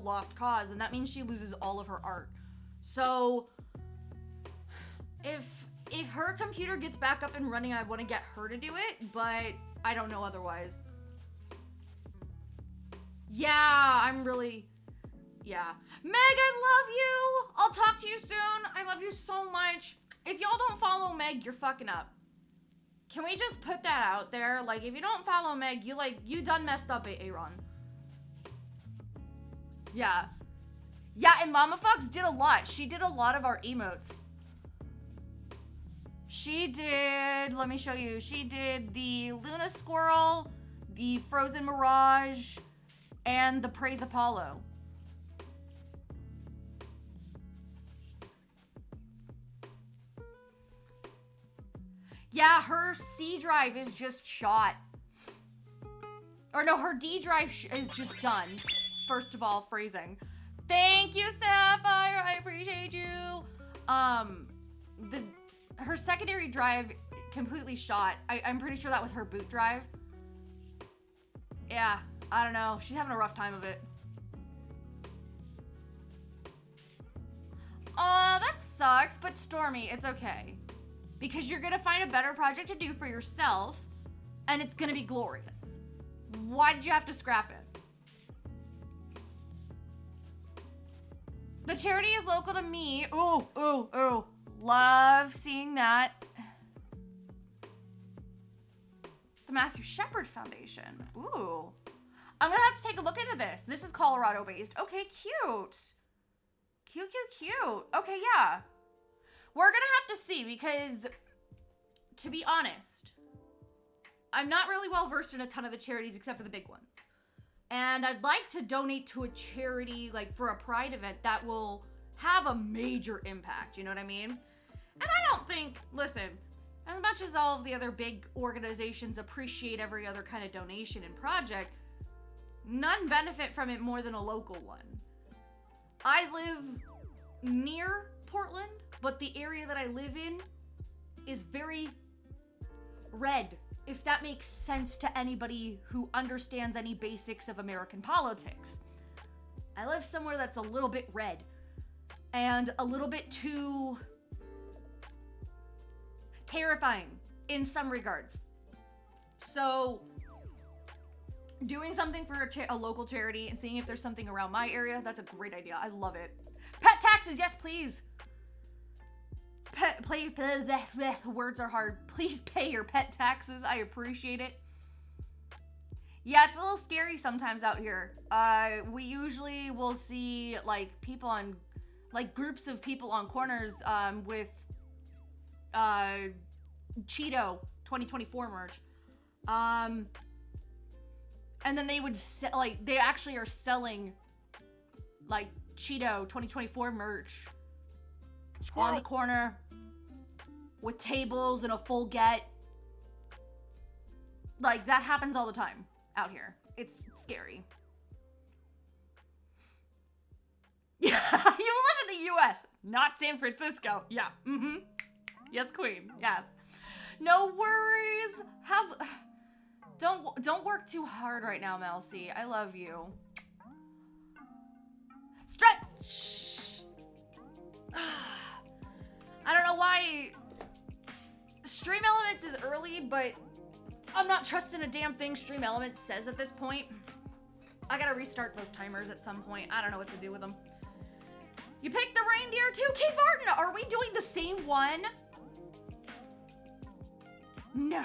lost cause, and that means she loses all of her art. So if her computer gets back up and running, I want to get her to do it, but I don't know otherwise. Yeah, I'm really... Yeah. Meg, I love you! I'll talk to you soon. I love you so much. If y'all don't follow Meg, you're fucking up. Can we just put that out there? Like, if you don't follow Meg, you done messed up, Aaron. Yeah. Yeah, and Mama Fox did a lot. She did a lot of our emotes. She did, let me show you. She did the Luna Squirrel, the Frozen Mirage, and the Praise Apollo. Yeah, her C drive is just shot. Or no, her D drive is just done. First of all, phrasing. Thank you, Sapphire. I appreciate you. Her secondary drive completely shot. I'm pretty sure that was her boot drive. Yeah, I don't know. She's having a rough time of it. That sucks, but Stormy, it's okay. Because you're gonna find a better project to do for yourself, and it's gonna be glorious. Why did you have to scrap it? The charity is local to me. Ooh, ooh, ooh. Love seeing that. The Matthew Shepard Foundation. Ooh. I'm gonna have to take a look into this. This is Colorado based. Okay, cute. Cute, cute, cute. Okay, yeah. We're gonna have to see because, to be honest, I'm not really well versed in a ton of the charities except for the big ones. And I'd like to donate to a charity, like for a Pride event that will have a major impact, you know what I mean? And I don't think, listen, as much as all of the other big organizations appreciate every other kind of donation and project, none benefit from it more than a local one. I live near Portland, but the area that I live in is very red, if that makes sense to anybody who understands any basics of American politics. I live somewhere that's a little bit red and a little bit too terrifying in some regards. So doing something for a local charity and seeing if there's something around my area, that's a great idea. I love it. Pet taxes, yes please. Words are hard. Please pay your pet taxes. I appreciate it. Yeah, it's a little scary sometimes out here. We usually will see like people on, like groups of people on corners with Cheeto 2024 merch. And then they would like they actually are selling like Cheeto 2024 merch on the corner with tables and a full get. Like that happens all the time out here. It's scary. Yeah, you live in the US, not San Francisco. Yeah. Mm-hmm. Yes, queen. Yes. No worries. Don't work too hard right now, Melcy. I love you. Stretch. I don't know why Stream Elements is early, but I'm not trusting a damn thing Stream Elements says at this point. I gotta restart those timers at some point. I don't know what to do with them. You picked the reindeer too? Kate Martin, are we doing the same one? No.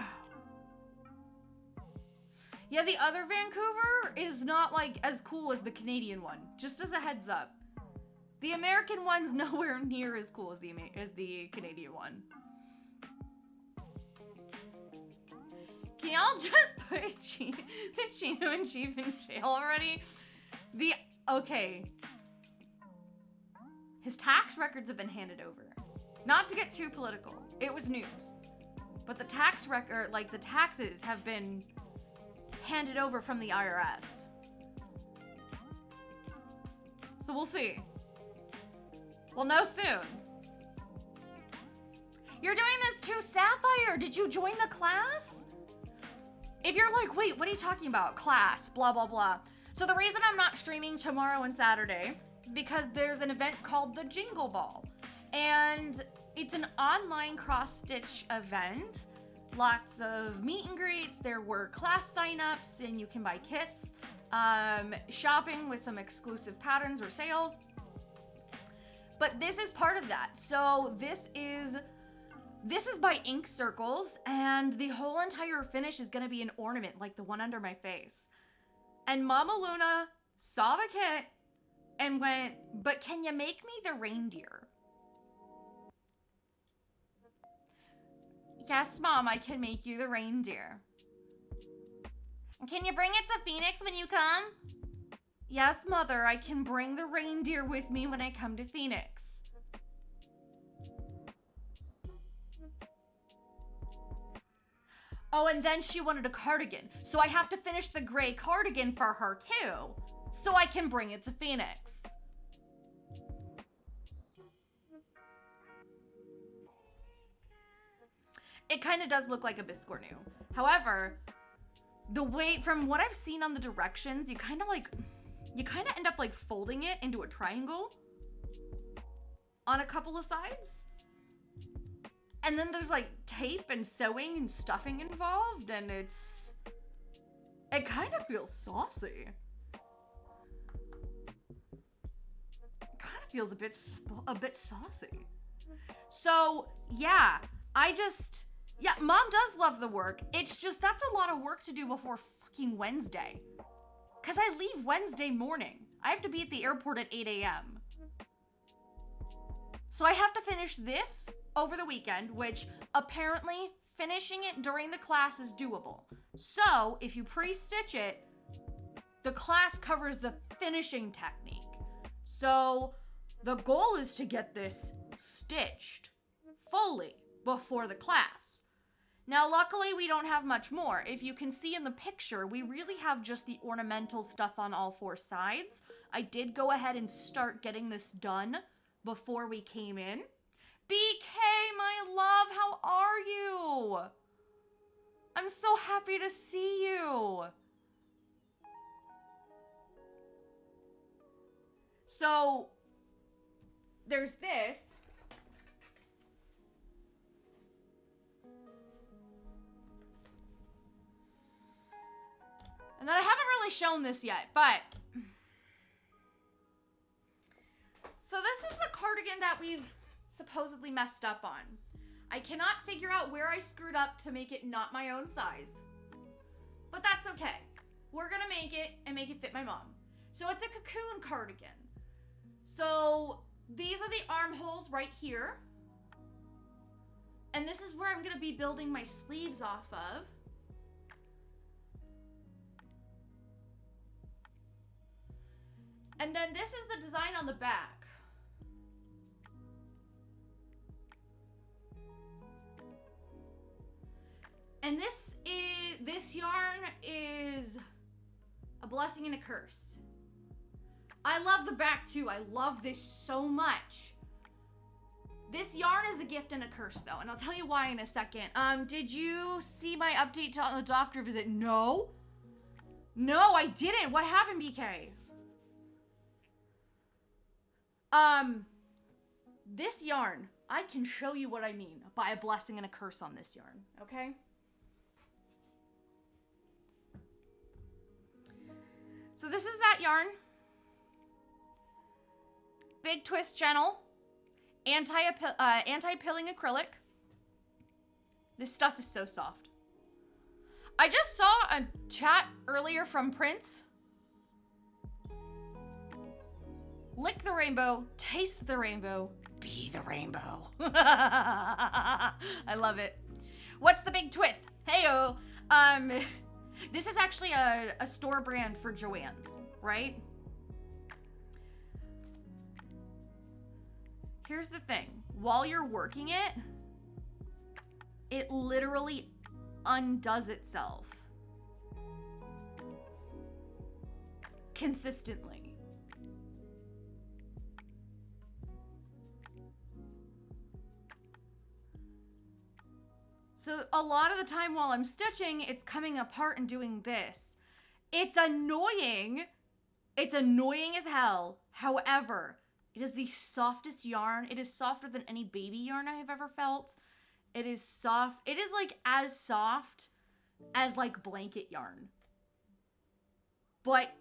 Yeah, the other Vancouver is not like as cool as the Canadian one. Just as a heads up. The American one's nowhere near as cool as the Canadian one. Can y'all just put the Chino and Chief in jail already? Okay. His tax records have been handed over. Not to get too political. It was news. But the tax record, like the taxes have been handed over from the IRS. So we'll see. We'll know soon. You're doing this too, Sapphire. Did you join the class? If you're like, wait, what are you talking about? Class, blah, blah, blah. So So the reason I'm not streaming tomorrow and Saturday is because there's an event called the Jingle Ball. And it's an online cross-stitch event. Lots of meet and greets. There were class signups and you can buy kits. Shopping with some exclusive patterns or sales. But this is part of that. So this is by Ink Circles, and the whole entire finish is gonna be an ornament like the one under my face. And Mama Luna saw the kit and went, but can you make me the reindeer? Yes, Mom, I can make you the reindeer. Can you bring it to Phoenix when you come? Yes, Mother, I can bring the reindeer with me when I come to Phoenix. Oh, and then she wanted a cardigan. So I have to finish the gray cardigan for her too, so I can bring it to Phoenix. It kind of does look like a biscornu. However, the way, from what I've seen on the directions, you kind of end up like folding it into a triangle on a couple of sides. And then there's like tape and sewing and stuffing involved, and it kind of feels saucy. It kind of feels a bit saucy. So yeah, Mom does love the work. It's just, that's a lot of work to do before fucking Wednesday. Cause I leave Wednesday morning. I have to be at the airport at 8 a.m. So I have to finish this over the weekend, which apparently finishing it during the class is doable. So if you pre-stitch it, the class covers the finishing technique. So the goal is to get this stitched fully before the class. Now, luckily, we don't have much more. If you can see in the picture, we really have just the ornamental stuff on all four sides. I did go ahead and start getting this done before we came in. BK, my love, how are you? I'm so happy to see you. So, there's this. And then I haven't really shown this yet, but... So this is the cardigan that we've supposedly messed up on. I cannot figure out where I screwed up to make it not my own size. But that's okay. We're gonna make it and make it fit my mom. So it's a cocoon cardigan. So these are the armholes right here. And this is where I'm gonna be building my sleeves off of. And then this is the design on the back. And this yarn is a blessing and a curse. I love the back too. I love this so much. This yarn is a gift and a curse though, and I'll tell you why in a second. Did you see my update on the doctor visit? No. No, I didn't. What happened, BK? This yarn, I can show you what I mean by a blessing and a curse on this yarn, okay? So this is that yarn. Big Twist Gentle. Anti-pilling acrylic. This stuff is so soft. I just saw a chat earlier from Prince. Lick the rainbow, taste the rainbow, be the rainbow. I love it. What's the big twist? Heyo. This is actually a store brand for Joann's, right? Here's the thing. While you're working it, it literally undoes itself consistently. So a lot of the time while I'm stitching, it's coming apart and doing this. It's annoying It's annoying as hell. However, it is the softest yarn. It is softer than any baby yarn I have ever felt. It is soft. It is like as soft as like blanket yarn. But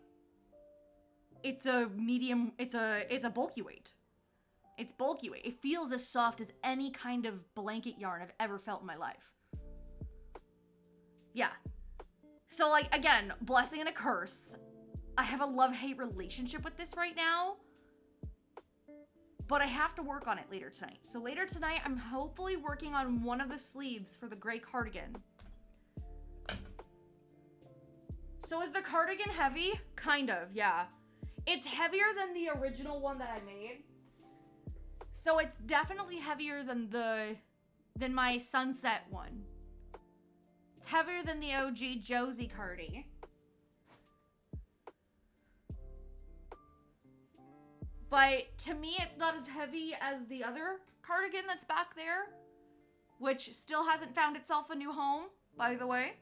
it's a medium, it's a bulky weight. It's bulky weight. It feels as soft as any kind of blanket yarn I've ever felt in my life. Yeah. So like, again, blessing and a curse. I have a love-hate relationship with this right now. But I have to work on it later tonight. So later tonight, I'm hopefully working on one of the sleeves for the gray cardigan. So is the cardigan heavy? Kind of, yeah. It's heavier than the original one that I made. So it's definitely heavier than my sunset one. It's heavier than the OG Josie cardi. But to me, it's not as heavy as the other cardigan that's back there, which still hasn't found itself a new home, by the way.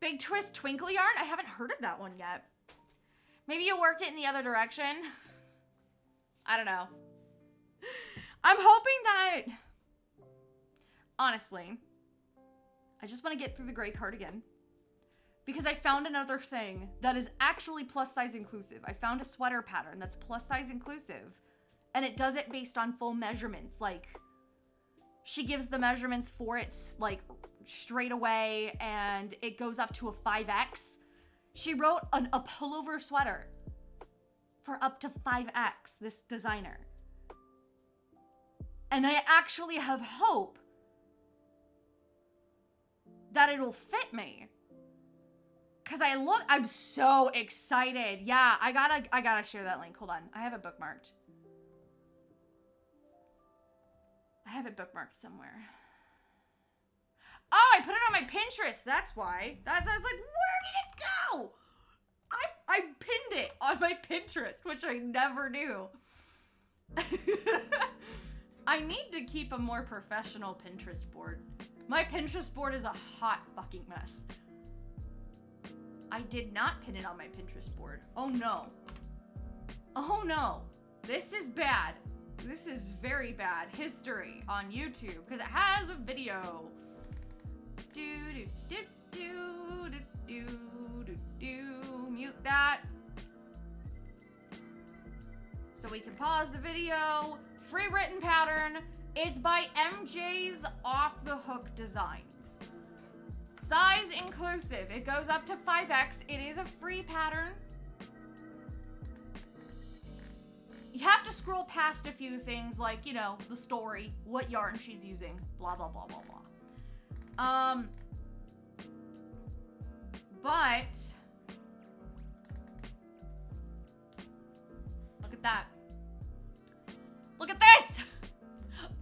Big Twist Twinkle Yarn? I haven't heard of that one yet. Maybe you worked it in the other direction. I don't know. I'm hoping that... Honestly, I just want to get through the gray cardigan. Because I found another thing that is actually plus size inclusive. I found a sweater pattern that's plus size inclusive. And it does it based on full measurements. Like, she gives the measurements for it, like, straight away. And it goes up to a 5X. She wrote a pullover sweater for up to 5X, this designer. And I actually have hope that it'll fit me. Cause I'm so excited. Yeah, I gotta share that link. Hold on, I have it bookmarked. I have it bookmarked somewhere. Oh, I put it on my Pinterest. That's why. I was like, where did it go? I pinned it on my Pinterest, which I never do. I need to keep a more professional Pinterest board. My Pinterest board is a hot fucking mess. I did not pin it on my Pinterest board. Oh no. Oh no. This is bad. This is very bad history on YouTube because it has a video. Mute that. So we can pause the video. Free written pattern. It's by MJ's Off the Hook Designs. Size inclusive. It goes up to 5X. It is a free pattern. You have to scroll past a few things like, you know, the story, what yarn she's using, blah, blah, blah, blah, blah. But look at that. Look at this!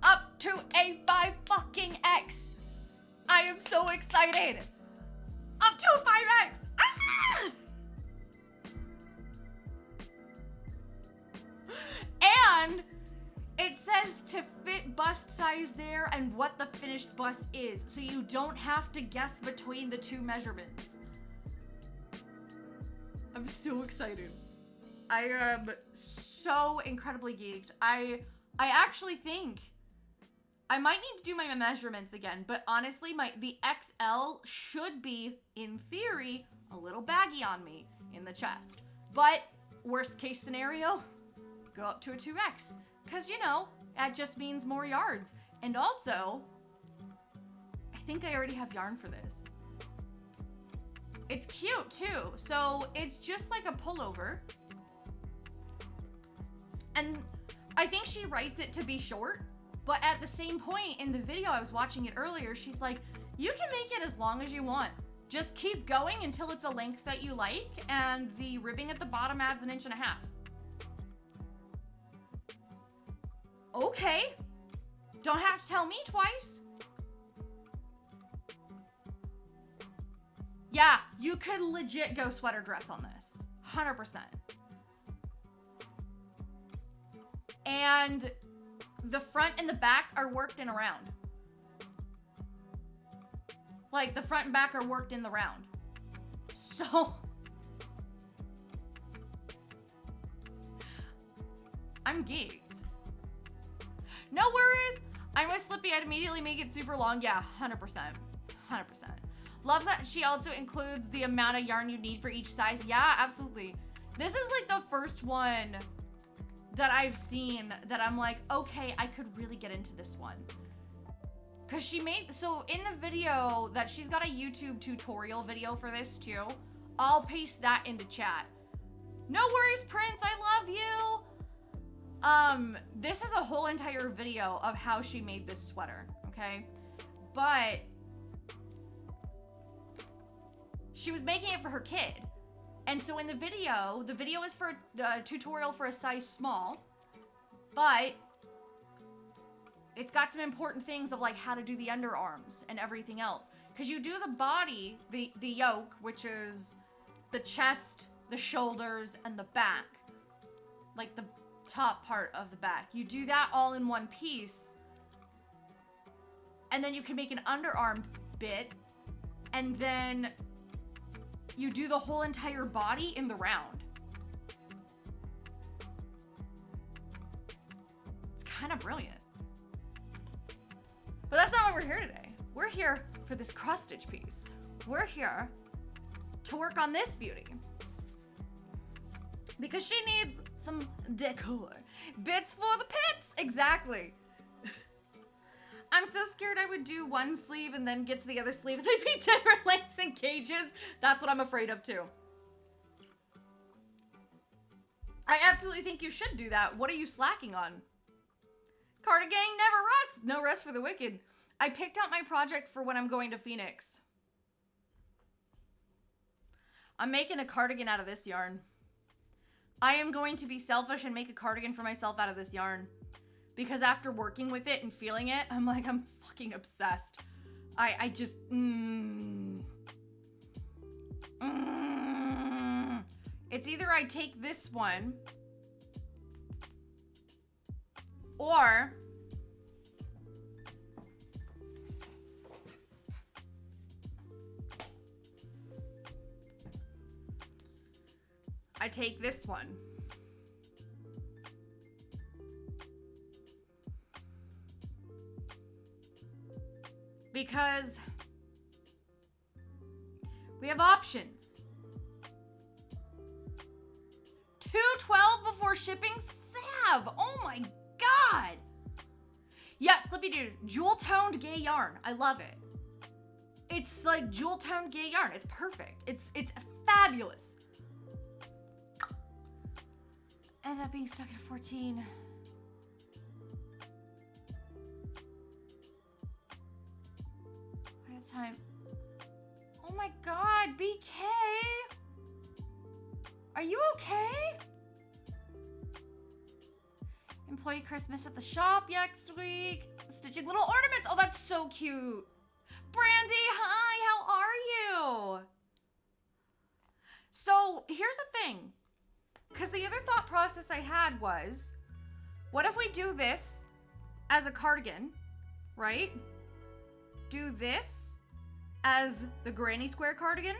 Up to a 5 fucking X. I am so excited. Up to a 5X. Ah! And it says to fit bust size there and what the finished bust is, so you don't have to guess between the two measurements. I'm so excited. I am so incredibly geeked. I actually think I might need to do my measurements again, but honestly, the XL should be, in theory, a little baggy on me in the chest. But worst case scenario, go up to a 2X. Because, you know, that just means more yards. And also, I think I already have yarn for this. It's cute, too. So it's just like a pullover. And I think she writes it to be short. But at the same point in the video, I was watching it earlier, she's like, you can make it as long as you want. Just keep going until it's a length that you like. And the ribbing at the bottom adds 1.5 inches. Okay. Don't have to tell me twice. Yeah, you could legit go sweater dress on this. 100%. And the front and the back are worked in around. Like, the front and back are worked in the round. So, I'm geeked. No worries. I'm with Slippy. I'd immediately make it super long. Yeah, 100%. 100%. Loves that she also includes the amount of yarn you need for each size. Yeah, absolutely. This is like the first one that I've seen that I'm like, okay, I could really get into this one. Cause she made, so in the video that she's got a YouTube tutorial video for this too. I'll paste that into chat. No worries, Prince, I love you. This is a whole entire video of how she made this sweater, okay? But she was making it for her kid. And so in the video is for a tutorial for a size small, but it's got some important things of like how to do the underarms and everything else. Cause you do the body, the yoke, which is the chest, the shoulders, and the back. Like the top part of the back. You do that all in one piece. And then you can make an underarm bit. And then you do the whole entire body in the round. It's kind of brilliant. But that's not why we're here today. We're here for this cross stitch piece. We're here to work on this beauty. Because she needs some decor. Bits for the pits, exactly. I'm so scared I would do one sleeve and then get to the other sleeve and they'd be different lengths and gauges. That's what I'm afraid of too. I absolutely think you should do that. What are you slacking on? Cardigan never rests. No rest for the wicked. I picked out my project for when I'm going to Phoenix. I'm making a cardigan out of this yarn. I am going to be selfish and make a cardigan for myself out of this yarn. Because after working with it and feeling it, I'm like, I'm fucking obsessed. I just, It's either I take this one, or I take this one. Because we have options. $2.12 before shipping? Sav! Oh my god! Yeah, Slippy Dude, jewel-toned gay yarn. I love it. It's like jewel-toned gay yarn. It's perfect. It's fabulous. Ended up being stuck at 14. By the time. Oh my god, BK! Are you okay? Employee Christmas at the shop next week. Stitching little ornaments. Oh, that's so cute. Brandy, hi, how are you? So here's the thing. Because the other thought process I had was, what if we do this as a cardigan, right? Do this as the granny square cardigan.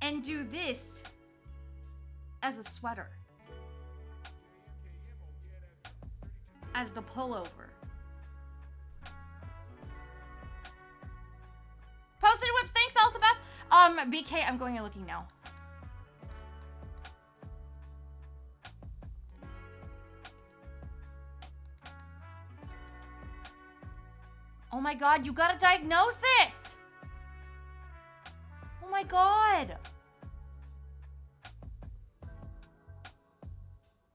And do this as a sweater. As the pullover. Posted whips, thanks, Elizabeth. BK, I'm going and looking now. Oh my god, you got a diagnosis! Oh my god!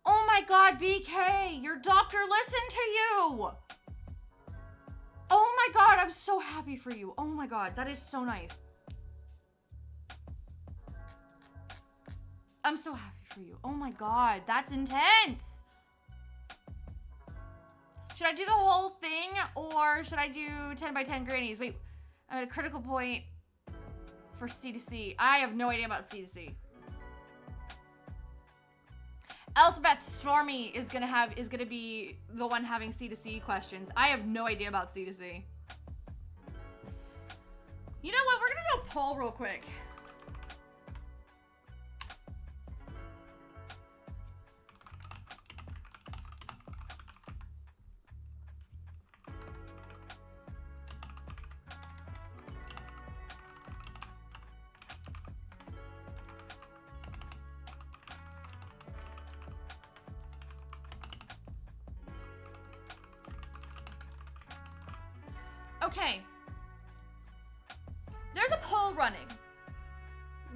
Oh my god, BK! Your doctor listened to you! Oh my god, I'm so happy for you. Oh my god, that is so nice. I'm so happy for you. Oh my god, that's intense! Should I do the whole thing, or should I do 10 by 10 grannies? Wait, I'm at a critical point for C2C. I have no idea about C2C. Elizabeth Stormy is gonna be the one having C2C questions. I have no idea about C2C. You know what? We're gonna do a poll real quick. Okay. There's a poll running.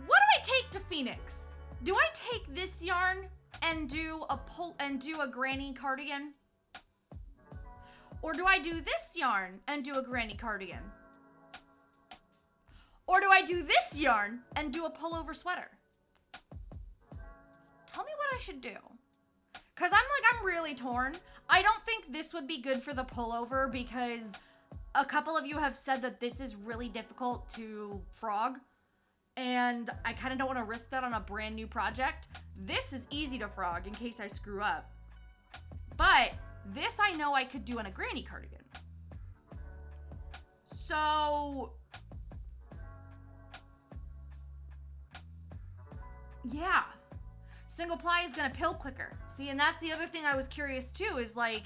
What do I take to Phoenix? Do I take this yarn and do a granny cardigan? Or do I do this yarn and do a granny cardigan? Or do I do this yarn and do a pullover sweater? Tell me what I should do. Cause I'm really torn. I don't think this would be good for the pullover because a couple of you have said that this is really difficult to frog, and I kind of don't want to risk that on a brand new project. This is easy to frog in case I screw up, but this I know I could do in a granny cardigan. So, yeah. Single ply is gonna pill quicker. See, and that's the other thing I was curious too, is like,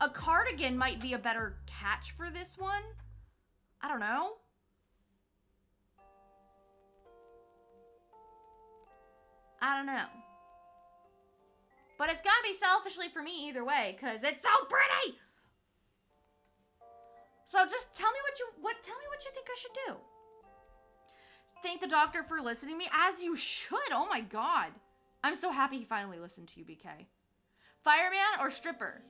a cardigan might be a better catch for this one. I don't know. I don't know. But it's gotta be selfishly for me either way, because it's so pretty! So just tell me what you think I should do. Thank the doctor for listening to me, as you should. Oh my god. I'm so happy he finally listened to you, BK. Fireman or stripper?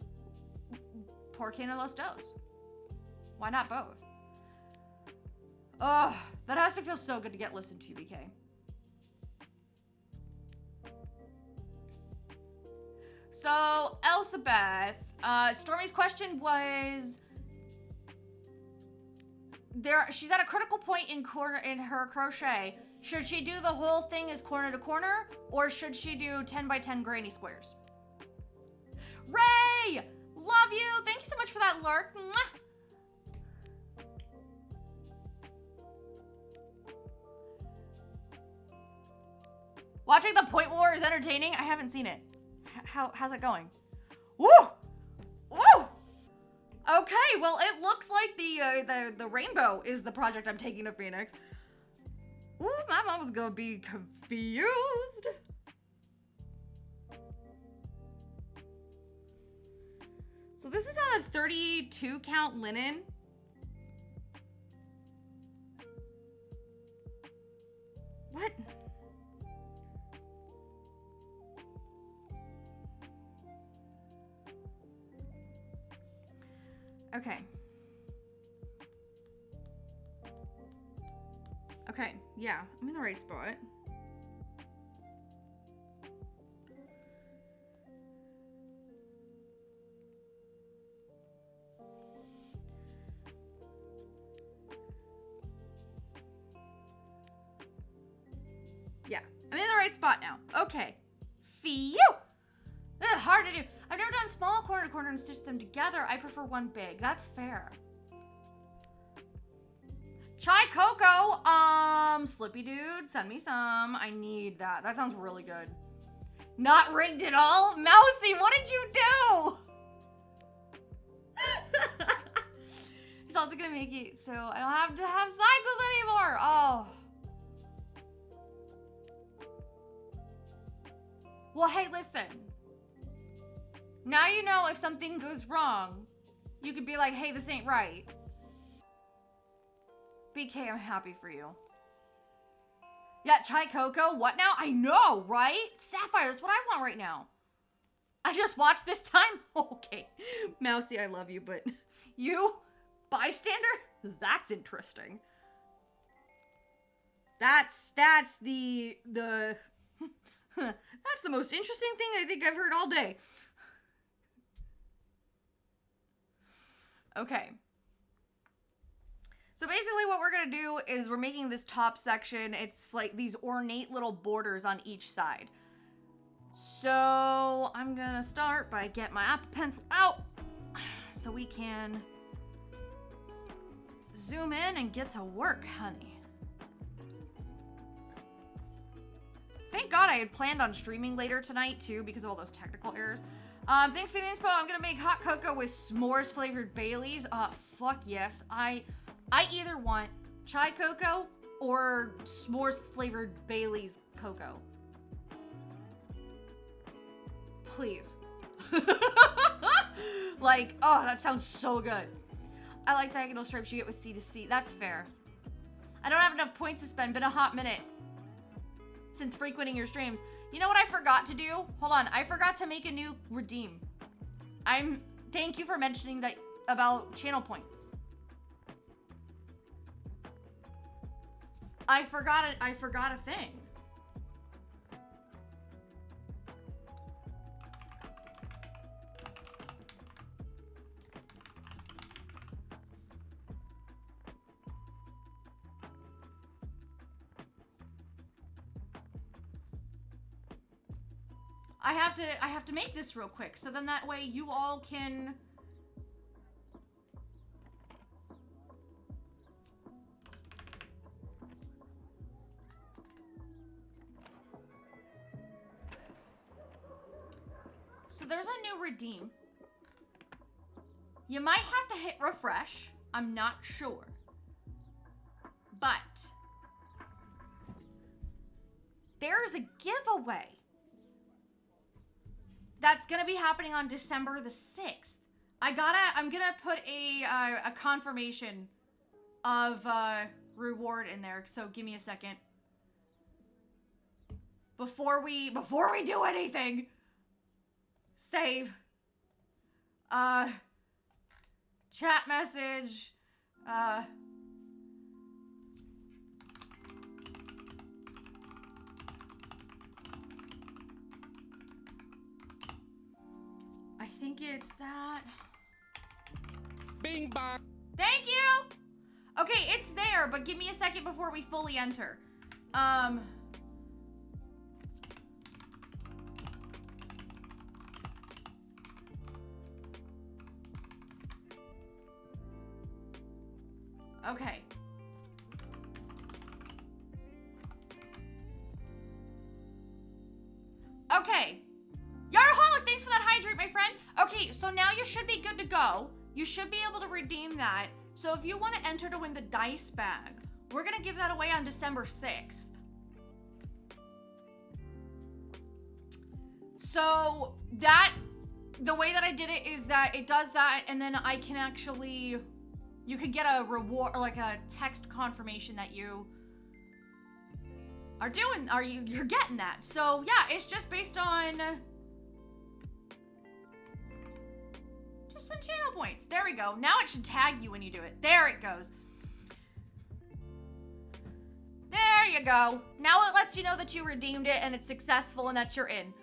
Por qué no los dos? Why not both? Oh, that has to feel so good to get listened to, BK. So, Elizabeth, Stormy's question was, she's at a critical point in her crochet. Should she do the whole thing as corner to corner, or should she do 10 by 10 granny squares? Ray! Love you! Thank you so much for that lurk. Mwah! Watching The Point War is entertaining. I haven't seen it. How's it going? Woo! Woo! Okay, well, it looks like the rainbow is the project I'm taking to Phoenix. Ooh, my mama's gonna be confused. So this is on a 32 count linen. What? Okay. Okay, yeah, I'm in the right spot. Yeah, I'm in the right spot now. Okay. Phew! This is hard to do. I've never done small corner to corner and stitched them together. I prefer one big. That's fair. Chai Cocoa, Slippy Dude, send me some. I need that. That sounds really good. Not rigged at all? Mousy, what did you do? He's also gonna make it so I don't have to have cycles anymore. Oh. Well, hey, listen. Now you know if something goes wrong, you could be like, hey, this ain't right. BK, I'm happy for you. Yeah, Chai Cocoa, what now? I know, right? Sapphire, that's what I want right now. I just watched this time. Okay, Mousy, I love you, but you, bystander? That's interesting. That's the that's the most interesting thing I think I've heard all day. Okay. So basically what we're going to do is we're making this top section. It's like these ornate little borders on each side. So I'm gonna start by getting my Apple Pencil out so we can zoom in and get to work, honey. Thank God I had planned on streaming later tonight too because of all those technical errors. Thanks for the inspo. I'm gonna make hot cocoa with s'mores flavored Baileys. Fuck yes. I either want chai cocoa or s'mores flavored Baileys cocoa. Please. Like, oh, that sounds so good. I like diagonal stripes you get with C to C. That's fair. I don't have enough points to spend. Been a hot minute since frequenting your streams. You know what I forgot to do? Hold on. I forgot to make a new redeem. Thank you for mentioning that about channel points. I forgot a thing. I have to make this real quick, so then that way you all can... So there's a new redeem. You might have to hit refresh. I'm not sure. But there's a giveaway that's gonna be happening on December the 6th. I'm gonna put a confirmation of reward in there. So give me a second. Before we do anything, save. Chat message. I think it's that. Bing bong. Thank you. Okay, it's there, but give me a second before we fully enter. Okay. Okay. Yardaholic, thanks for that hydrate, my friend. Okay, so now you should be good to go. You should be able to redeem that. So if you want to enter to win the dice bag, we're going to give that away on December 6th. So the way that I did it is that it does that, and then I can actually, you can get a reward, or like a text confirmation that you are doing, you're getting that. So yeah, it's just based on just some channel points. There we go. Now it should tag you when you do it. There it goes. There you go. Now it lets you know that you redeemed it and it's successful and that you're in.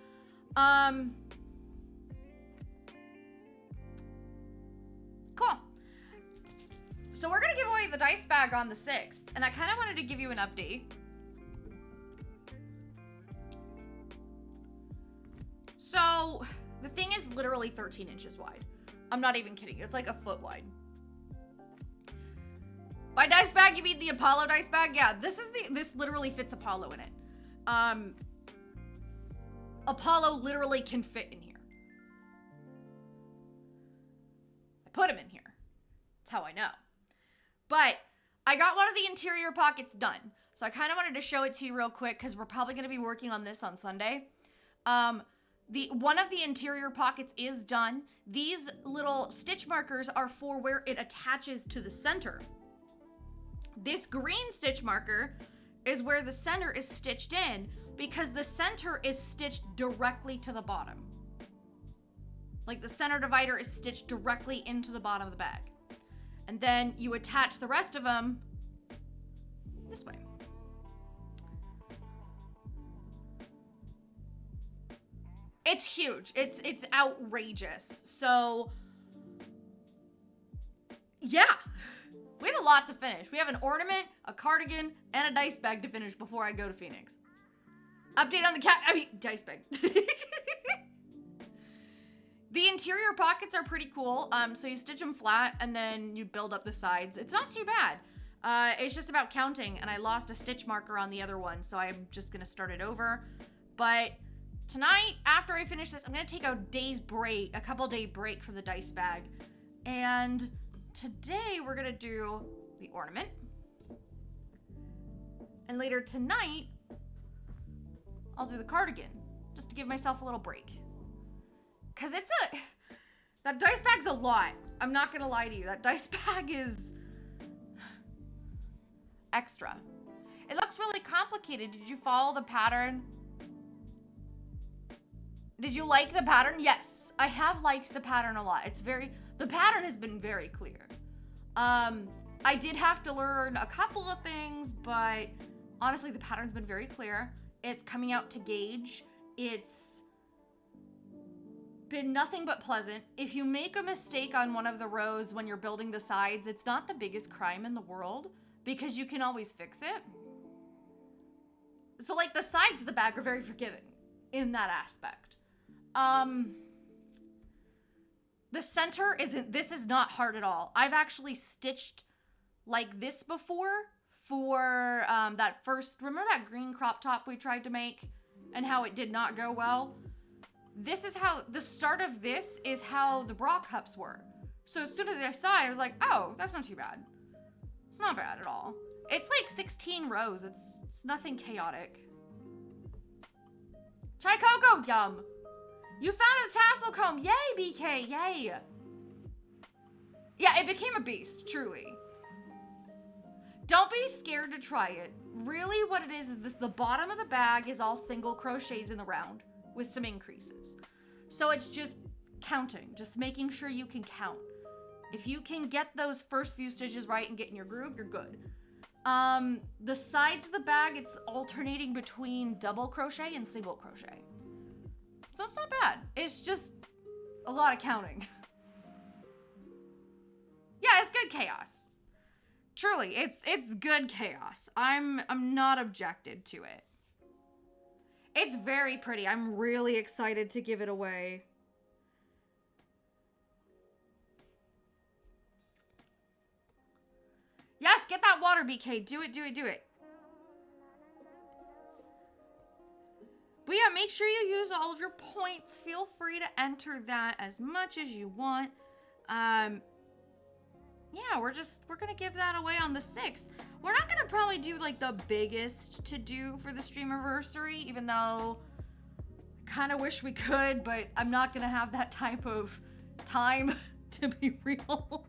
Cool. So we're gonna give away the dice bag on the 6th, and I kind of wanted to give you an update. So the thing is literally 13 inches wide. I'm not even kidding. It's like a foot wide. By dice bag, you mean the Apollo dice bag? Yeah, this literally fits Apollo in it. Apollo literally can fit in here. I put him in here. That's how I know. But I got one of the interior pockets done. So I kind of wanted to show it to you real quick because we're probably going to be working on this on Sunday. One of the interior pockets is done. These little stitch markers are for where it attaches to the center. This green stitch marker is where the center is stitched in because the center is stitched directly to the bottom. Like the center divider is stitched directly into the bottom of the bag. And then you attach the rest of them this way. It's huge. It's outrageous. So, yeah. We have a lot to finish. We have an ornament, a cardigan, and a dice bag to finish before I go to Phoenix. Update on the dice bag. The interior pockets are pretty cool. So you stitch them flat and then you build up the sides. It's not too bad. It's just about counting, and I lost a stitch marker on the other one, so I'm just gonna start it over. But tonight, after I finish this, I'm gonna take a couple day break from the dice bag. And today we're gonna do the ornament. And later tonight, I'll do the cardigan, just to give myself a little break. Cause that dice bag's a lot. I'm not gonna lie to you, that dice bag is extra. It looks really complicated. Did you follow the pattern? Did you like the pattern? Yes, I have liked the pattern a lot. The pattern has been very clear. I did have to learn a couple of things, but honestly, the pattern's been very clear. It's coming out to gauge. It's been nothing but pleasant. If you make a mistake on one of the rows when you're building the sides, it's not the biggest crime in the world because you can always fix it. So like the sides of the bag are very forgiving in that aspect. The center this is not hard at all. I've actually stitched like this before for that first, remember that green crop top we tried to make and how it did not go well? This is how, the start of this is how the bra cups were. So as soon as I saw it, I was like, oh, that's not too bad. It's not bad at all. It's like 16 rows. It's nothing chaotic. Chai cocoa, yum. You found a tassel comb. Yay, BK, yay. Yeah, it became a beast, truly. Don't be scared to try it. Really what it is the bottom of the bag is all single crochets in the round with some increases. So it's just counting, just making sure you can count. If you can get those first few stitches right and get in your groove, you're good. The sides of the bag, it's alternating between double crochet and single crochet. So it's not bad. It's just a lot of counting. Yeah, it's good chaos. Truly, it's good chaos. I'm not objected to it. It's very pretty. I'm really excited to give it away. Yes, get that water, BK. Do it, do it, do it. But yeah, make sure you use all of your points. Feel free to enter that as much as you want. Yeah, we're gonna give that away on the 6th. We're not gonna probably do like the biggest to do for the streamiversary, even though I kind of wish we could, but I'm not gonna have that type of time to be real.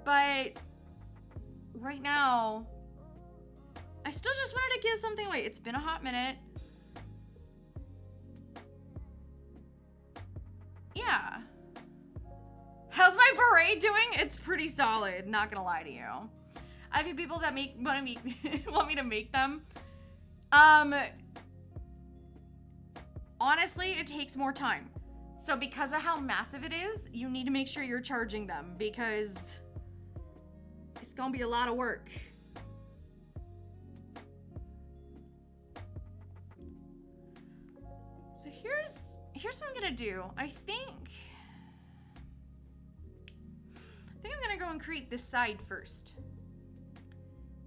But right now, I still just wanted to give something away. It's been a hot minute. Yeah. How's my beret doing? It's pretty solid, not gonna lie to you. I have a few people that want me to make them. Honestly, it takes more time. So because of how massive it is, you need to make sure you're charging them because it's gonna be a lot of work. So here's what I'm gonna do. I think I'm gonna go and create this side first.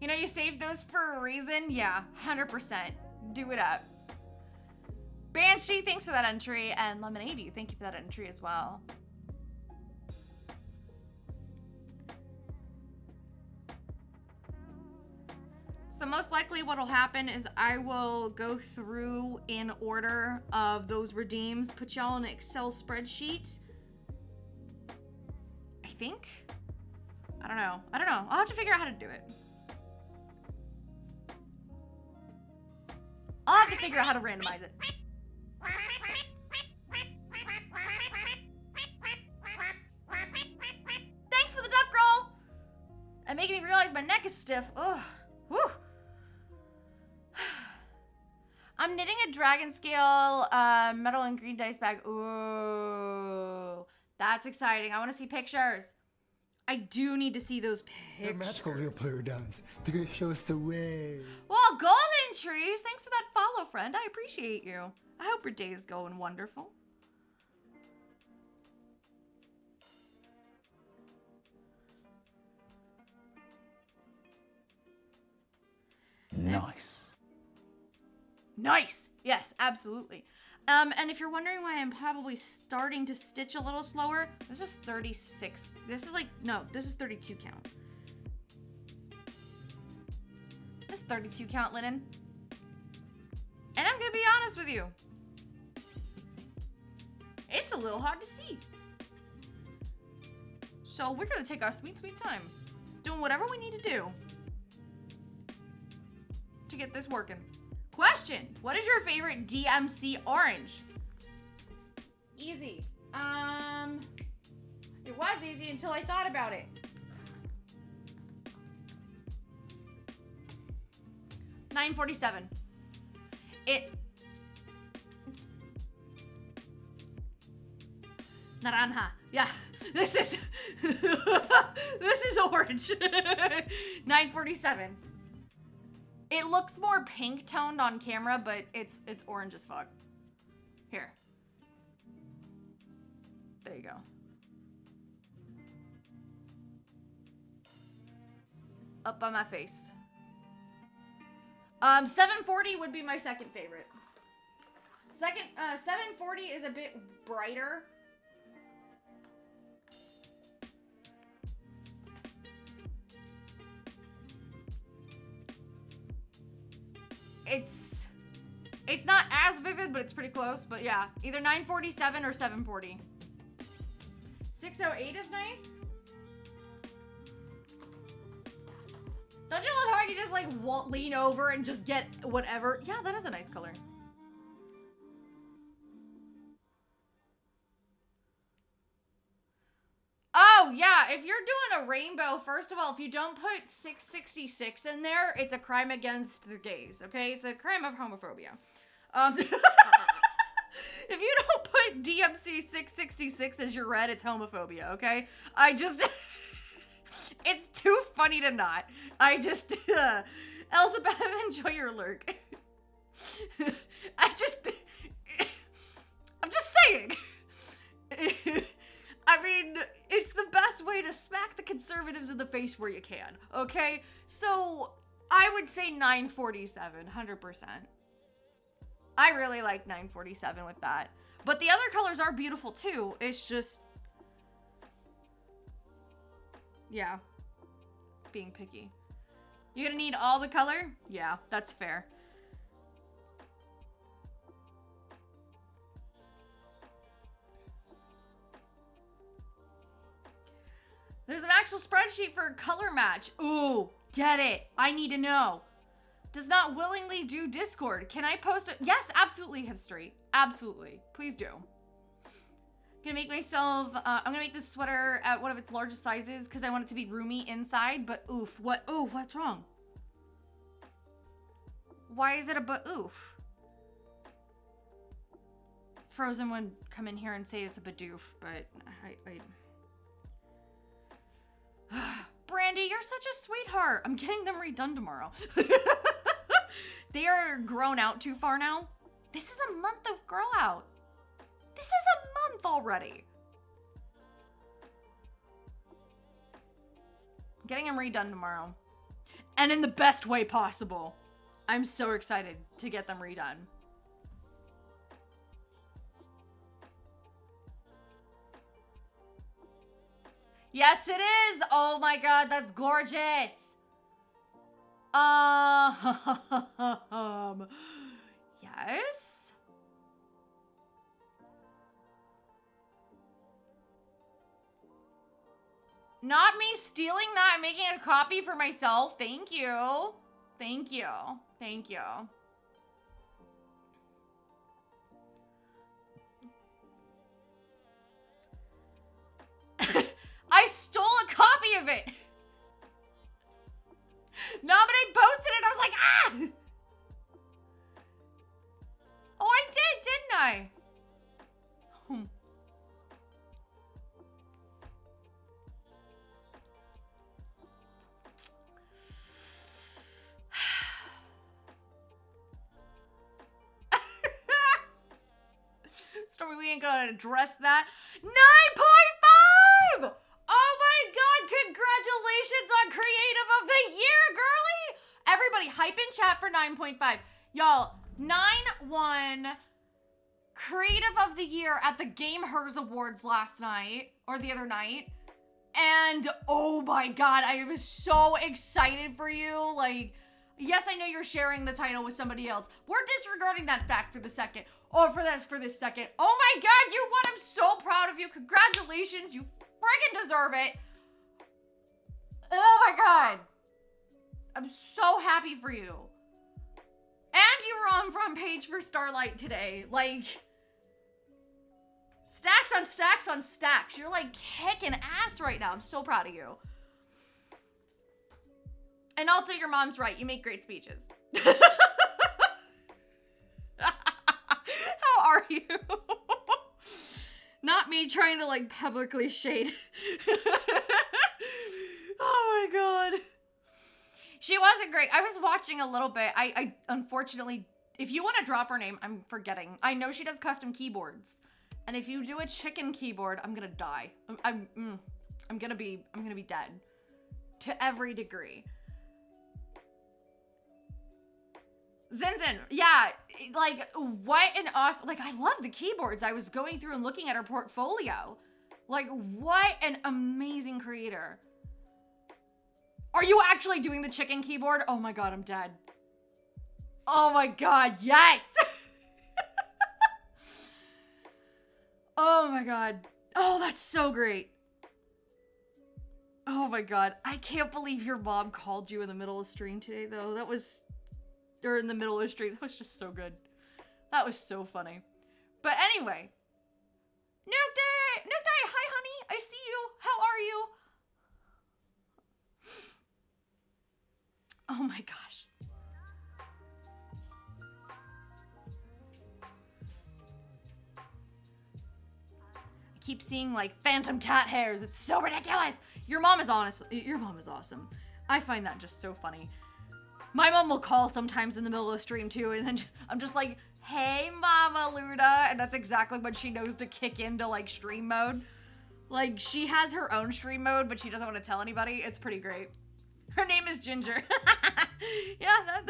You know, you saved those for a reason? Yeah, 100%. Do it up. Banshee, thanks for that entry. And Lemonade, thank you for that entry as well. So most likely what'll happen is I will go through in order of those redeems, put y'all in an Excel spreadsheet. I think. I don't know. I'll have to figure out how to do it. I'll have to figure out how to randomize it. Thanks for the duck roll! And making me realize my neck is stiff. Ugh. Whew. I'm knitting a dragon scale metal and green dice bag. Ooh. That's exciting. I want to see pictures. I do need to see those pictures. The magical real player dance. They're gonna show us the way. Well, golden Trees. Thanks for that follow, friend. I appreciate you. I hope your day is going wonderful. Nice. Nice. Yes, absolutely. And if you're wondering why I'm probably starting to stitch a little slower, this is 36. This is like, no, this is 32 count. This is 32 count linen. And I'm gonna be honest with you. It's a little hard to see. So we're gonna take our sweet, sweet time. Doing whatever we need to do to get this working. Question, what is your favorite DMC orange? Easy. It was easy until I thought about it. $9.47. It's naranja. Yeah, this is this is orange. $9.47. It looks more pink toned on camera, but it's orange as fuck. Here. There you go. Up on my face. 740 would be my second favorite. 740 is a bit brighter. It's not as vivid, but it's pretty close. But yeah, either 947 or 740. 608 is nice. Don't you love how I can just like lean over and just get whatever? Yeah, that is a nice color. Oh yeah, if you're doing a rainbow, first of all, if you don't put 666 in there, it's a crime against the gays, okay? It's a crime of homophobia. If you don't put DMC 666 as your red, it's homophobia, okay? It's too funny to not. Elizabeth, enjoy your lurk. I'm just saying. I mean, it's the best way to smack the conservatives in the face where you can, okay? So, I would say 947, 100%. I really like 947 with that. But the other colors are beautiful too. It's just... yeah. Being picky. You're gonna need all the color? Yeah, that's fair. There's an actual spreadsheet for a color match. Ooh, get it. I need to know. Does not willingly do Discord. Can I post it? Yes, absolutely, Hipstery. Absolutely. Please do. Gonna make myself, I'm gonna make this sweater at one of its largest sizes because I want it to be roomy inside, but oof. What's wrong? Why is it a but oof? Frozen would come in here and say it's a badoof, but Brandy, you're such a sweetheart. I'm getting them redone tomorrow. They are grown out too far now. This is a month of grow out. This is a month already. Getting them redone tomorrow. And in the best way possible. I'm so excited to get them redone. Yes, it is. Oh my God, that's gorgeous. Yes. Not me stealing that and making a copy for myself. Thank you. Thank you. Thank you. I stole a copy of it. No, but I posted it. I was like, ah! Oh, I did, didn't I? ain't gonna address that. 9.5! Oh my god, congratulations on Creative of the Year, girly! Everybody, hype in chat for 9.5. Y'all, 9 won Creative of the Year at the Game Hers Awards last night, or the other night. And oh my god, I am so excited for you. Like, yes, I know you're sharing the title with somebody else. We're disregarding that fact for the second. Or for this second. Oh my god, you won. I'm so proud of you. Congratulations. You friggin' deserve it. Oh my god. I'm so happy for you. And you were on front page for Starlight today. Like, stacks on stacks on stacks. You're like kicking ass right now. I'm so proud of you. And also, your mom's right. You make great speeches. How are you? Not me trying to like publicly shade. Oh my god. She wasn't great. I was watching a little bit. I unfortunately, if you want to drop her name, I'm forgetting. I know she does custom keyboards. And if you do a chicken keyboard, I'm gonna die. I'm gonna be dead. To every degree. Zinzin, yeah, like, what an awesome, like, I love the keyboards. I was going through and looking at her portfolio. Like, what an amazing creator. Are you actually doing the chicken keyboard? Oh my god, I'm dead. Oh my god, yes! Oh my god. Oh, that's so great. Oh my god. I can't believe your mom called you in the middle of stream today, though. That was... Or in the middle of the stream. That was just so good. That was so funny. But anyway. Nukday! Nukday! Hi, honey! I see you! How are you? Oh my gosh. I keep seeing like phantom cat hairs. It's so ridiculous! Your mom is awesome. I find that just so funny. My mom will call sometimes in the middle of the stream too, and then I'm just like, hey, Mama Luda, and that's exactly when she knows to kick into like stream mode. Like, she has her own stream mode, but she doesn't want to tell anybody. It's pretty great. Her name is Ginger. Yeah,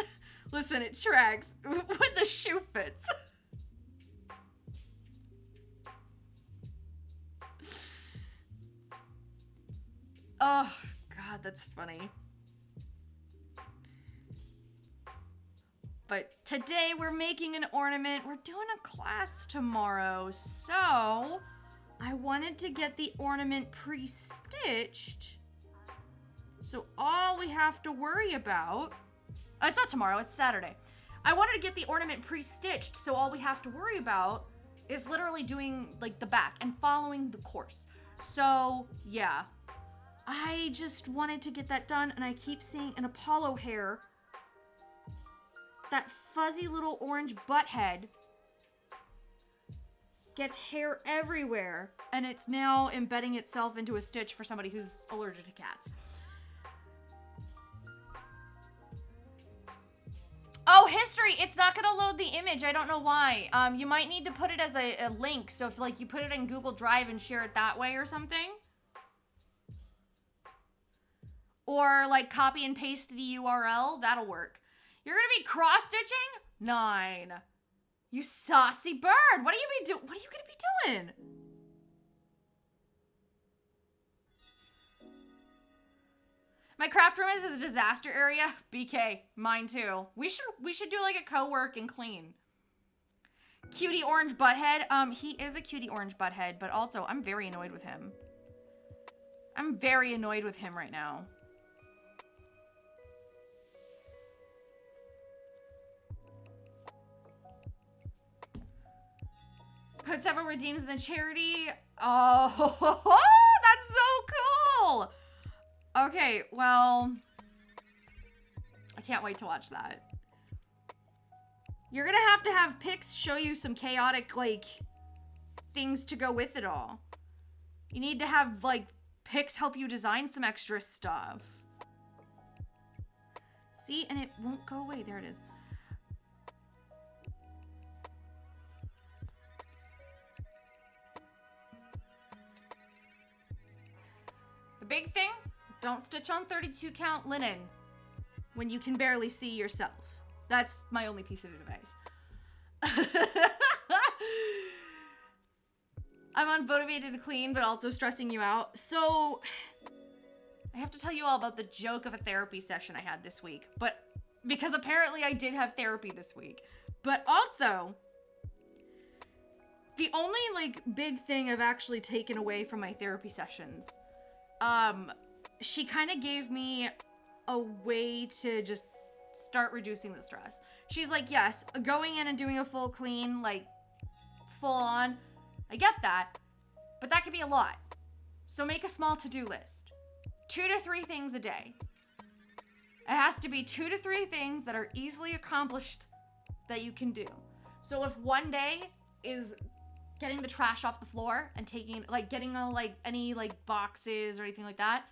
listen, it tracks when the shoe fits. Oh, God, that's funny. But today we're making an ornament. We're doing a class tomorrow. So I wanted to get the ornament pre-stitched. So all we have to worry about, oh, it's not tomorrow, it's Saturday. I wanted to get the ornament pre-stitched. So all we have to worry about is literally doing like the back and following the course. So yeah, I just wanted to get that done. And I keep seeing an Apollo hair. That fuzzy little orange butt head gets hair everywhere, and it's now embedding itself into a stitch for somebody who's allergic to cats. Oh, history! It's not gonna load the image. I don't know why. You might need to put it as a link, so if like you put it in Google Drive and share it that way or something. Or like copy and paste the URL, that'll work. You're gonna be cross-stitching? 9. You saucy bird! What are you gonna be doing? My craft room is a disaster area. BK, mine too. We should do like a co-work and clean. Cutie orange butthead. He is a cutie orange butthead, but also I'm very annoyed with him. I'm very annoyed with him right now. Puts ever redeems the charity. Oh, that's so cool. Okay, well, I can't wait to watch that. You're gonna have to have pics show you some chaotic, like, things to go with it all. You need to have, like, pics help you design some extra stuff. See, and it won't go away. There it is. Big thing, don't stitch on 32 count linen when you can barely see yourself. That's my only piece of advice. I'm unmotivated to clean, but also stressing you out. So, I have to tell you all about the joke of a therapy session I had this week. But, because apparently I did have therapy this week. But also, the only, like, big thing I've actually taken away from my therapy sessions, she kind of gave me a way to just start reducing the stress. She's like, yes, going in and doing a full clean, like, full on, I get that, but that could be a lot. So make a small to-do list. 2 to 3 things a day. It has to be 2 to 3 things that are easily accomplished that you can do. So if one day is getting the trash off the floor and taking, like, getting all, like, any, like, boxes or anything like that,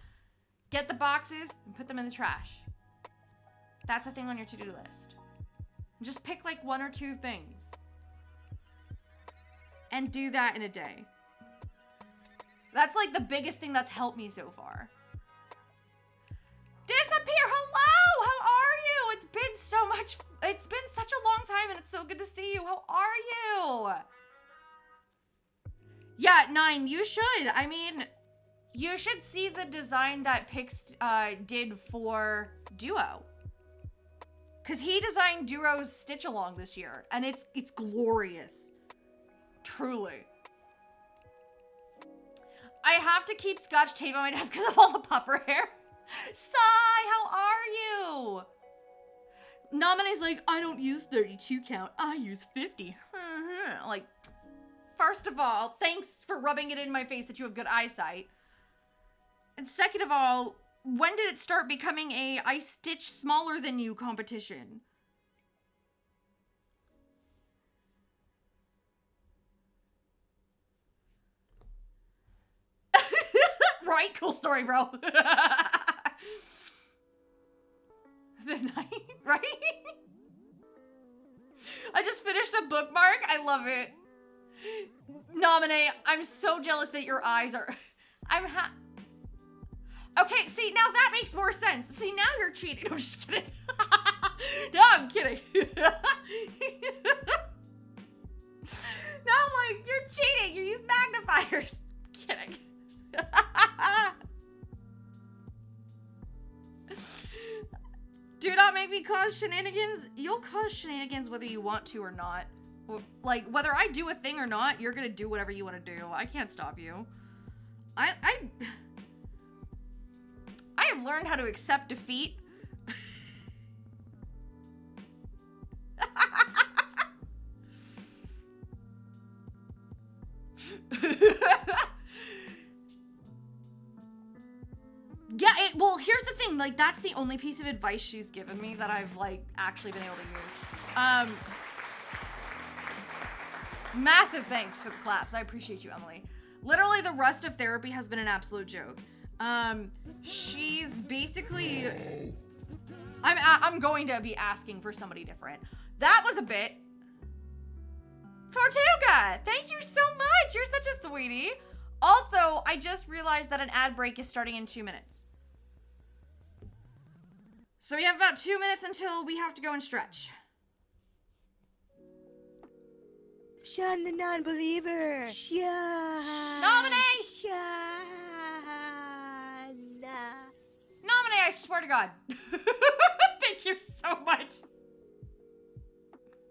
get the boxes and put them in the trash. That's a thing on your to-do list. Just pick, like, 1 or 2 things. And do that in a day. That's, like, the biggest thing that's helped me so far. Disappear, hello! How are you? It's been such a long time and it's so good to see you. How are you? Yeah, 9, you should. I mean, you should see the design that Pix did for Duo. Because he designed Duo's Stitch Along this year, and it's glorious. Truly. I have to keep scotch tape on my desk because of all the pupper hair. Sai, how are you? Nominee's like, I don't use 32 count, I use 50. Like, first of all, thanks for rubbing it in my face that you have good eyesight. And second of all, when did it start becoming a I stitch smaller than you competition? Right? Cool story, bro. The night, right? I just finished a bookmark. I love it. Nominate. I'm so jealous that your eyes are... Okay, see, now that makes more sense. See, now you're cheating. I'm just kidding. No, I'm kidding. Now I'm like, you're cheating. You use magnifiers. Kidding. Do not make me cause shenanigans. You'll cause shenanigans whether you want to or not. Like, whether I do a thing or not, you're gonna do whatever you want to do. I can't stop you. I have learned how to accept defeat. Yeah, well, here's the thing. Like, that's the only piece of advice she's given me that I've, like, actually been able to use. Massive thanks for the claps. I appreciate you, Emily. Literally, the rest of therapy has been an absolute joke. She's basically... I'm going to be asking for somebody different. That was a bit. Tortuga, thank you so much. You're such a sweetie. Also, I just realized that an ad break is starting in 2 minutes. So we have about 2 minutes until we have to go and stretch. Sean the non-believer. Sean. Nominate! Sean. Nominate, I swear to God. Thank you so much.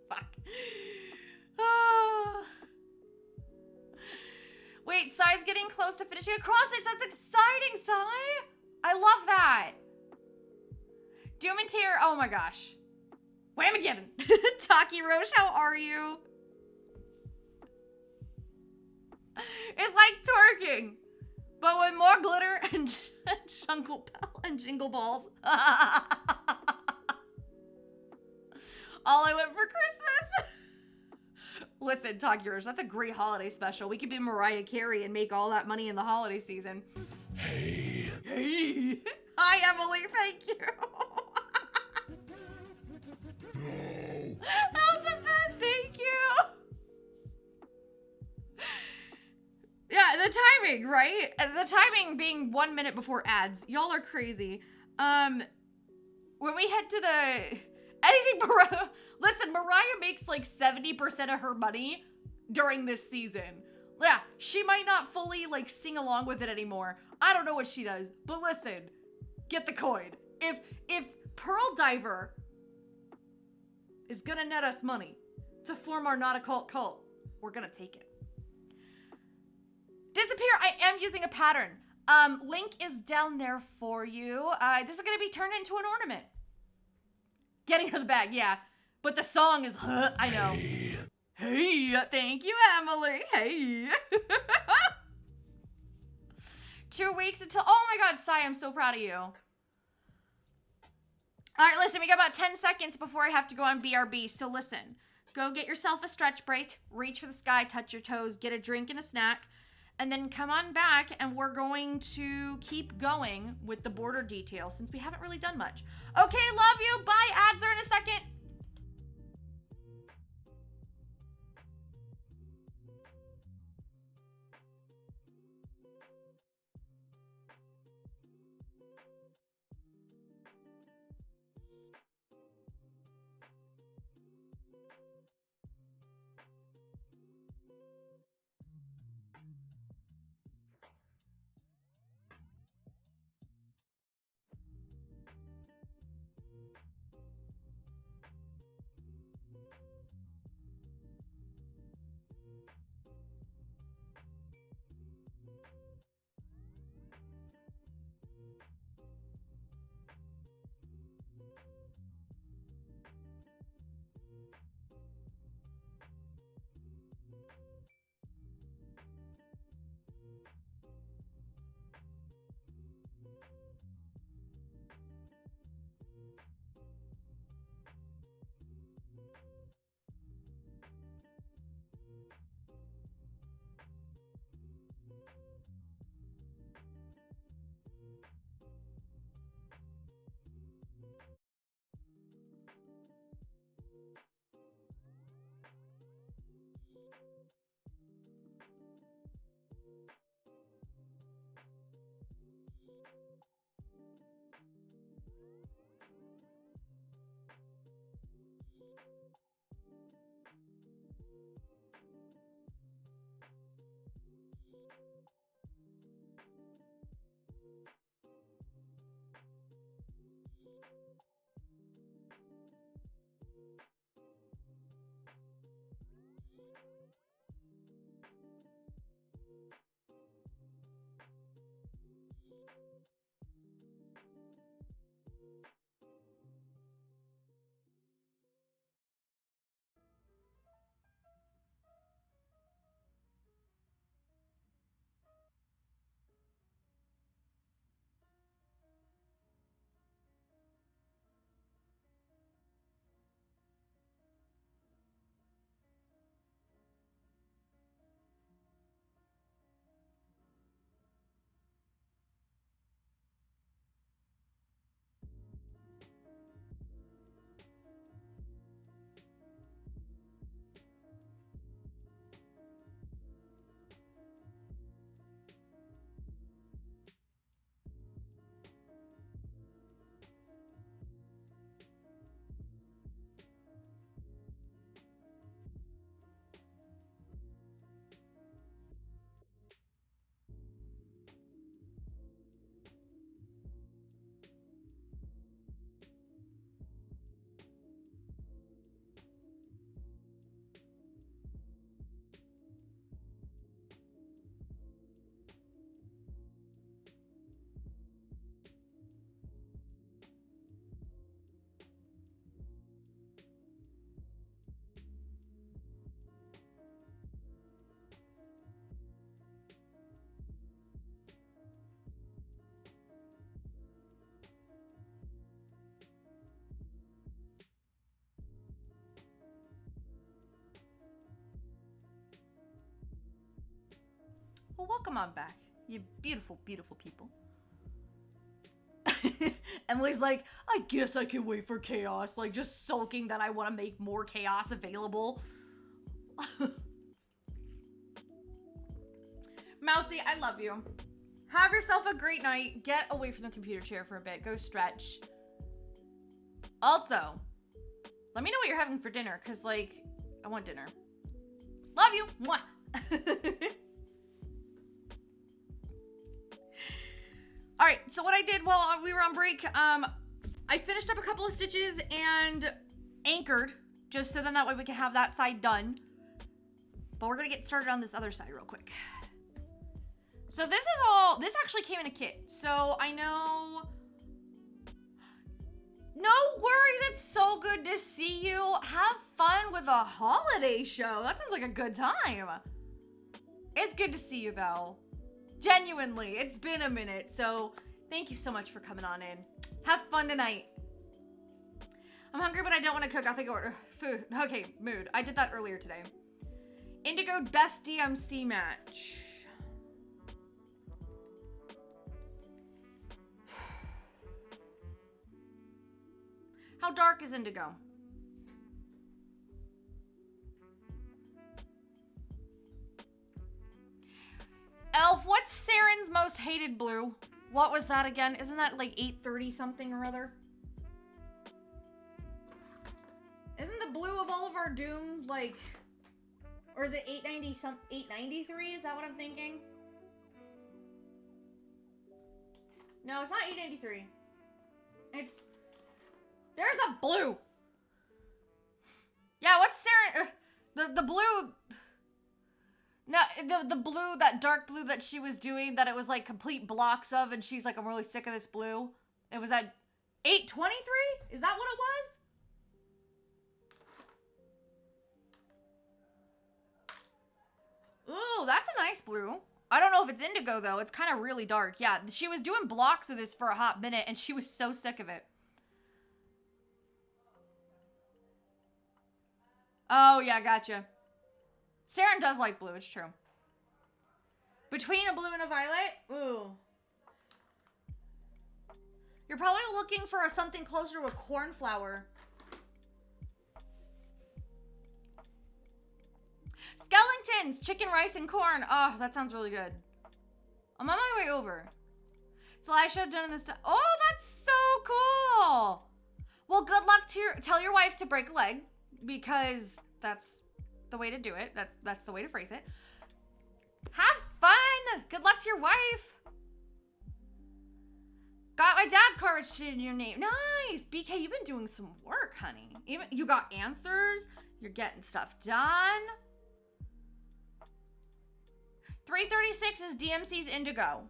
Fuck. Wait, Sai's getting close to finishing a cross stitch. That's exciting, Sai. I love that. Doom and Tear. Oh my gosh. Whamageddon. Taki Roche, how are you? It's like twerking, but with more glitter and jingle balls. All I want for Christmas. Listen, Taki Roche, that's a great holiday special. We could be Mariah Carey and make all that money in the holiday season. Hey. Hey. Hi, Emily. Thank you. No. Elizabeth, thank you. Yeah, the timing, right? The timing being 1 minute before ads. Y'all are crazy. When we head to anything Mariah, listen, Mariah makes like 70% of her money during this season. Yeah, she might not fully like sing along with it anymore. I don't know what she does, but listen, get the coin. If Pearl Diver is gonna net us money to form our not a cult, we're gonna take it. Disappear, I am using a pattern. Link is down there for you. This is gonna be turned into an ornament. Getting to the bag, yeah. But the song is, I know. Hey, thank you, Emily. Hey. 2 weeks until, oh my God, Sai, I'm so proud of you. All right, listen, we got about 10 seconds before I have to go on BRB. So listen, go get yourself a stretch break, reach for the sky, touch your toes, get a drink and a snack, and then come on back and we're going to keep going with the border details since we haven't really done much. Okay, love you. Bye. Ads are in a second. Well, welcome on back, you beautiful, beautiful people. Emily's like, I guess I can wait for chaos, like just sulking that I want to make more chaos available. Mouse Mousy, I love you. Have yourself a great night. Get away from the computer chair for a bit. Go stretch. Also, let me know what you're having for dinner, because, like, I want dinner. Love you. Mwah. All right, so what I did while we were on break, I finished up a couple of stitches and anchored, just so then that way we can have that side done. But we're gonna get started on this other side real quick. So this actually came in a kit. So I know, no worries, it's so good to see you. Have fun with a holiday show. That sounds like a good time. It's good to see you though. Genuinely, it's been a minute. So thank you so much for coming on in. Have fun tonight. I'm hungry, but I don't want to cook. I'll think I order food. Okay, mood. I did that earlier today. Indigo best DMC match. How dark is Indigo? Elf, what's Saren's most hated blue? What was that again? Isn't that like 830 something or other? Isn't the blue of all of our doom like, or is it 893? Is that what I'm thinking? No, it's not 893. It's, there's a blue. Yeah, what's Saren? The blue. No, the blue, that dark blue that she was doing, that it was like complete blocks of, and she's like, I'm really sick of this blue. It was at 823? Is that what it was? Ooh, that's a nice blue. I don't know if it's indigo though. It's kind of really dark. Yeah, she was doing blocks of this for a hot minute, and she was so sick of it. Oh, yeah, gotcha. Saren does like blue, it's true. Between a blue and a violet? Ooh. You're probably looking for something closer to a cornflower. Skeletons, chicken, rice, and corn. Oh, that sounds really good. I'm on my way over. So I should have done this. Oh, that's so cool. Well, good luck to tell your wife to break a leg, because that's the way to do it. That's the way to phrase it. Have fun. Good luck to your wife. Got my dad's car registered in your name. Nice. BK, you've been doing some work, honey. Even you got answers. You're getting stuff done. 336 is DMC's Indigo.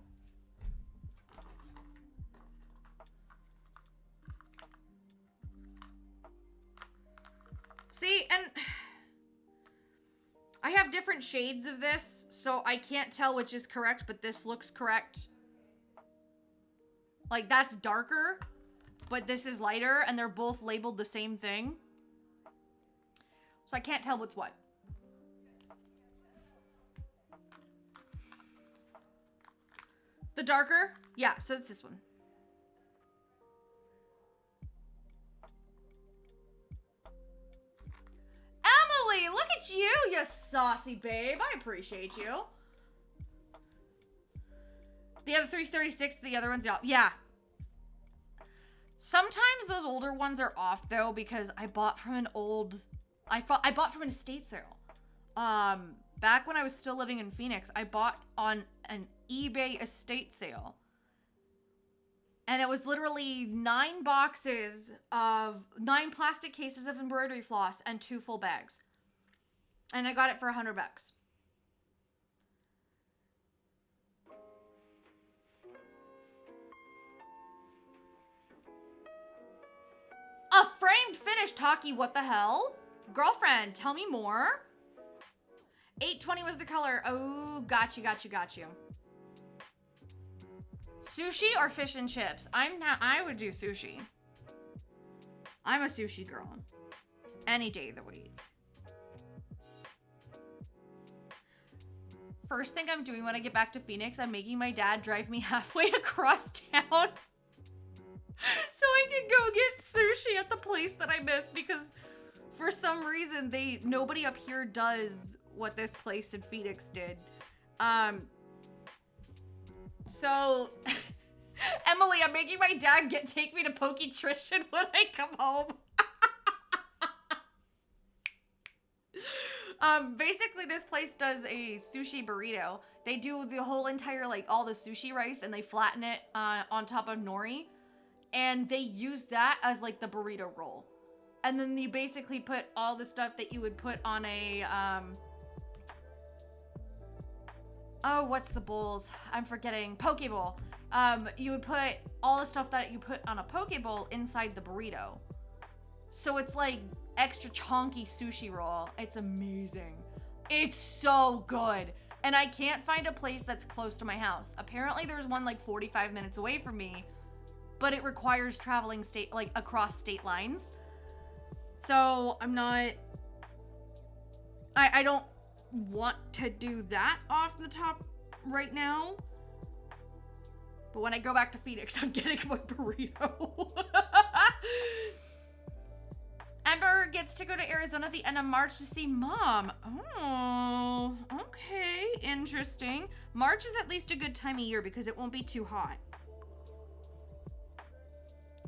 See, and I have different shades of this, so I can't tell which is correct, but this looks correct. Like, that's darker, but this is lighter, and they're both labeled the same thing. So I can't tell what's what. The darker? Yeah, so it's this one. Emily, look at you, you saucy babe. I appreciate you. The other 336, the other one's off. Yeah. Sometimes those older ones are off though, because I bought from an old, I bought from an estate sale. Back when I was still living in Phoenix, I bought on an eBay estate sale. And it was literally 9 boxes of 9 plastic cases of embroidery floss and 2 full bags. And I got it for $100. A framed finish, Taki, what the hell? Girlfriend, tell me more. 820 was the color. Oh, got you. Sushi or fish and chips? I would do sushi. I'm a sushi girl. Any day of the week. First thing I'm doing when I get back to Phoenix, I'm making my dad drive me halfway across town so I can go get sushi at the place that I miss, because for some reason nobody up here does what this place in Phoenix did. So, Emily, I'm making my dad take me to Poketrition when I come home. Basically, this place does a sushi burrito. They do the whole entire, like, all the sushi rice, and they flatten it on top of nori. And they use that as, like, the burrito roll. And then you basically put all the stuff that you would put on a, oh, what's the bowls? I'm forgetting. Poke bowl. You would put all the stuff that you put on a poke bowl inside the burrito. So it's like extra chonky sushi roll. It's amazing. It's so good. And I can't find a place that's close to my house. Apparently there's one like 45 minutes away from me, but it requires traveling across state lines. So I'm not, I don't want to do that off the top right now. But when I go back to Phoenix, I'm getting my burrito. Ember gets to go to Arizona at the end of March to see Mom. Oh, okay, interesting. March is at least a good time of year because it won't be too hot.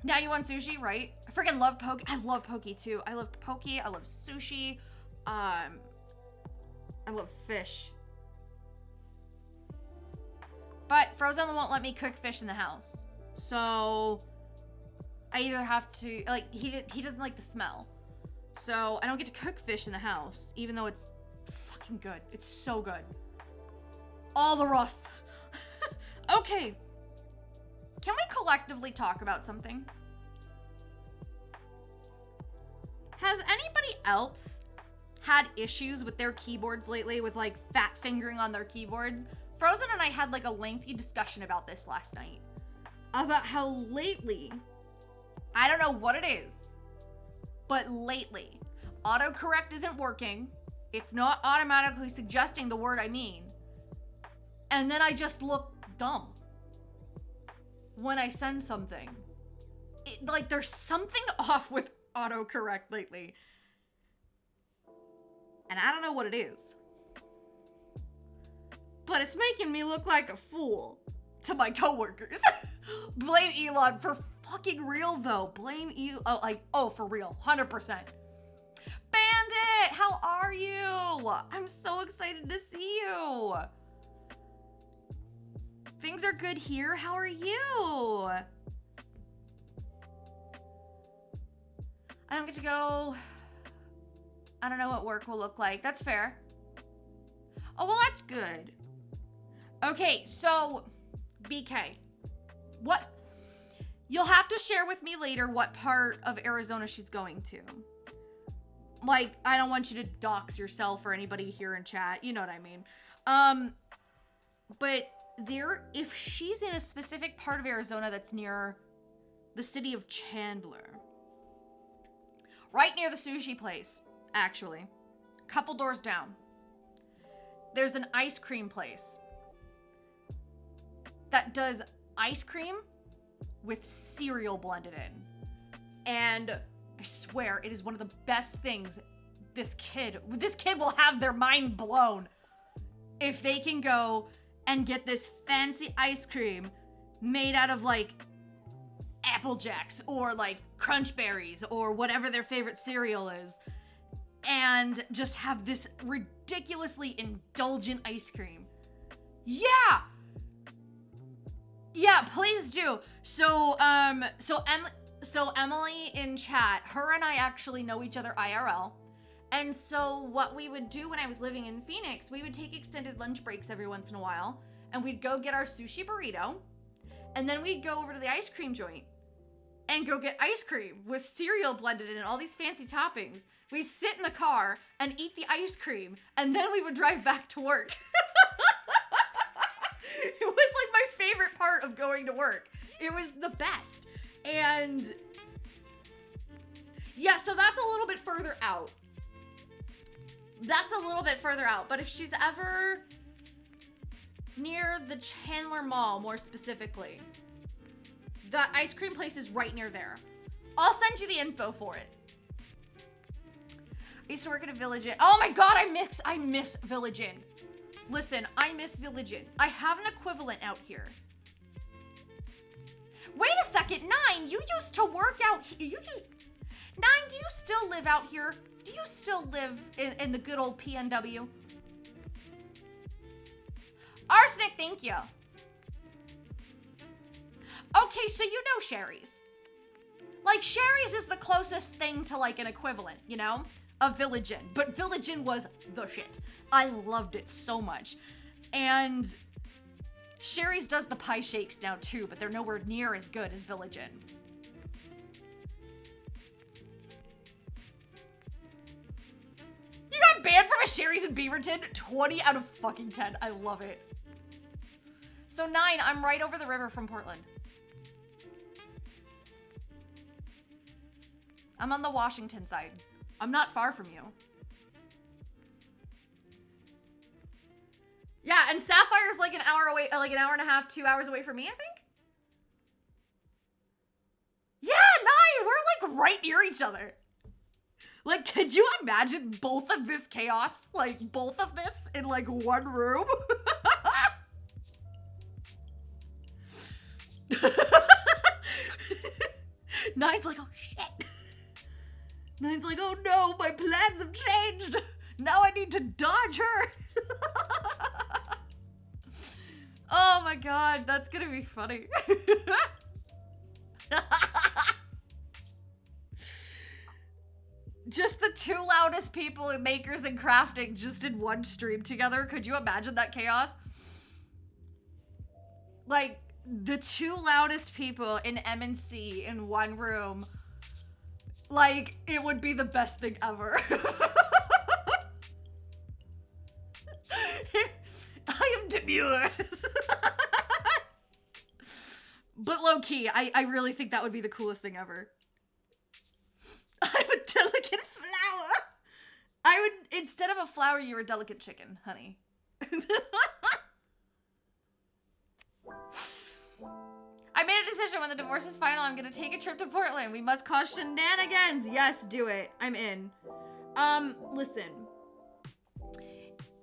Now you want sushi, right? I freaking love poke. I love poke too. I love poke. I love sushi. I love fish. But Frozen won't let me cook fish in the house. So I either have to, like, he doesn't like the smell. So I don't get to cook fish in the house, even though it's fucking good. It's so good. All the rough. Okay. Can we collectively talk about something? Has anybody else had issues with their keyboards lately, with like fat fingering on their keyboards? Frozen and I had like a lengthy discussion about this last night. About how lately, I don't know what it is, but lately, autocorrect isn't working. It's not automatically suggesting the word I mean. And then I just look dumb when I send something. Like, there's something off with autocorrect lately. And I don't know what it is. But it's making me look like a fool to my coworkers. Blame Elon for fucking real, though. Blame you. Oh, like, oh, for real. 100%. Bandit, how are you? I'm so excited to see you. Things are good here. How are you? I don't get to go. I don't know what work will look like. That's fair. Oh, well, that's good. Okay, so BK, what? You'll have to share with me later what part of Arizona she's going to. Like, I don't want you to dox yourself or anybody here in chat. You know what I mean. But if she's in a specific part of Arizona that's near the city of Chandler, right near the sushi place, actually, couple doors down, there's an ice cream place that does ice cream with cereal blended in. And I swear it is one of the best things. This kid will have their mind blown if they can go and get this fancy ice cream made out of like Apple Jacks or like Crunch Berries or whatever their favorite cereal is, and just have this ridiculously indulgent ice cream. Yeah, please do. So Emily in chat, her and I actually know each other IRL. And so what we would do when I was living in Phoenix, we would take extended lunch breaks every once in a while, and we'd go get our sushi burrito, and then we'd go over to the ice cream joint and go get ice cream with cereal blended in and all these fancy toppings. We'd sit in the car and eat the ice cream, and then we would drive back to work. It was like my favorite part of going to work. It was the best. And yeah, so that's a little bit further out. But if she's ever near the Chandler Mall, more specifically, the ice cream place is right near there. I'll send you the info for it. I used to work at a Village Inn. Oh my god, I miss Village Inn. Listen, I miss Village Inn. I have an equivalent out here. Wait a second, 9, you used to work out here. 9, do you still live out here? Do you still live in the good old PNW? Arsenic, thank you. Okay, so you know Sherry's. Like, Sherry's is the closest thing to, like, an equivalent, you know? Of Village Inn. But Village Inn was the shit. I loved it so much. And Sherry's does the pie shakes now, too, but they're nowhere near as good as Village Inn. You got banned from a Sherry's in Beaverton? 20 out of fucking 10. I love it. So 9, I'm right over the river from Portland. I'm on the Washington side. I'm not far from you. Yeah, and Sapphire's like an hour away, like an hour and a half, 2 hours away from me, I think? Yeah, 9! We're like right near each other. Like, could you imagine both of this chaos? Like, both of this in like one room? Nine's like, oh shit. Nine's like, oh no, my plans have changed. Now I need to dodge her. Oh my god, that's gonna be funny. Just the two loudest people in Makers and Crafting just in one stream together. Could you imagine that chaos? Like, the two loudest people in M&C in one room. Like, it would be the best thing ever. I am demure. But low-key, I really think that would be the coolest thing ever. I'm a delicate flower. I would, instead of a flower, you're a delicate chicken, honey. I made a decision. When the divorce is final, I'm gonna take a trip to Portland. We must cause shenanigans. Yes, do it. I'm in. Listen.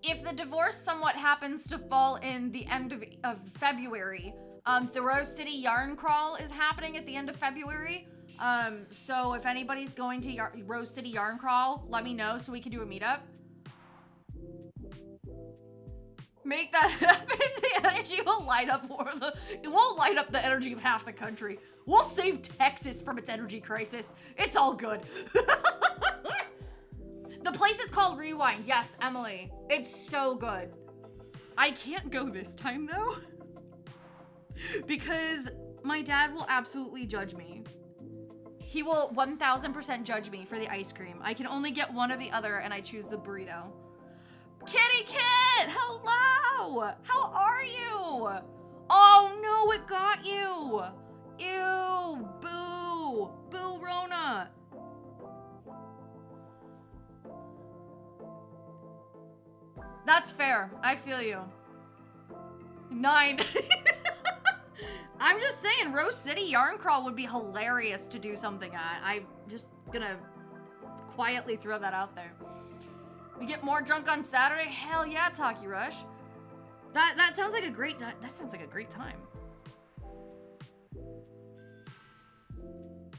If the divorce somewhat happens to fall in the end of February, the Rose City Yarn Crawl is happening at the end of February. So if anybody's going to Rose City Yarn Crawl, let me know so we can do a meetup. Make that happen. The energy will light up, or it won't light up the energy of half the country. We'll save Texas from its energy crisis. It's all good. The place is called Rewind. Yes, Emily. It's so good. I can't go this time though, because my dad will absolutely judge me. He will 1000% judge me for the ice cream. I can only get one or the other, and I choose the burrito. Kitty Kit! Hello! How are you? Oh no, it got you! Ew! Boo! Boo Rona! That's fair. I feel you. 9. I'm just saying, Rose City Yarn Crawl would be hilarious to do something at. I'm just gonna quietly throw that out there. We get more drunk on Saturday? Hell yeah, Taki Rush. That sounds like a great time.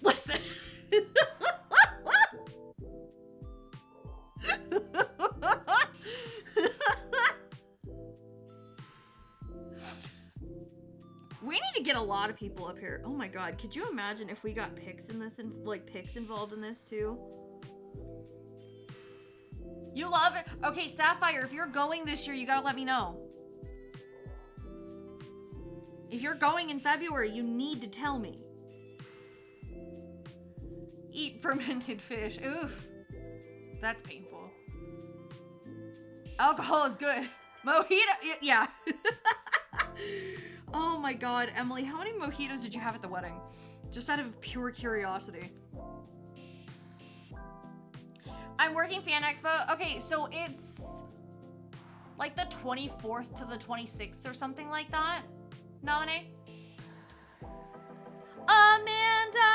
Listen. We need to get a lot of people up here. Oh my god, could you imagine if we got pics in this, and like pics involved in this too? You love it? Okay, Sapphire, if you're going this year, you gotta let me know. If you're going in February, you need to tell me. Eat fermented fish. Oof. That's painful. Alcohol is good. Mojito, yeah. Oh my god, Emily, how many mojitos did you have at the wedding? Just out of pure curiosity. I'm working Fan Expo. Okay, so it's like the 24th to the 26th or something like that. Nominate. Amanda!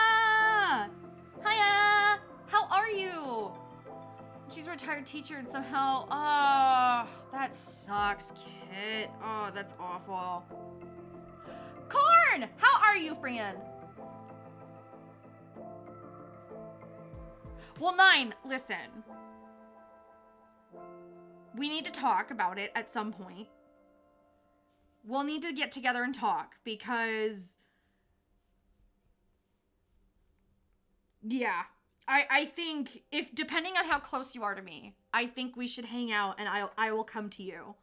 Hiya! How are you? She's a retired teacher and somehow, oh, that sucks, Kit. Oh, that's awful. Corn! How are you, friend? Well, 9, listen. We need to talk about it at some point. We'll need to get together and talk because... Yeah. I think if, depending on how close you are to me, I think we should hang out and I will come to you.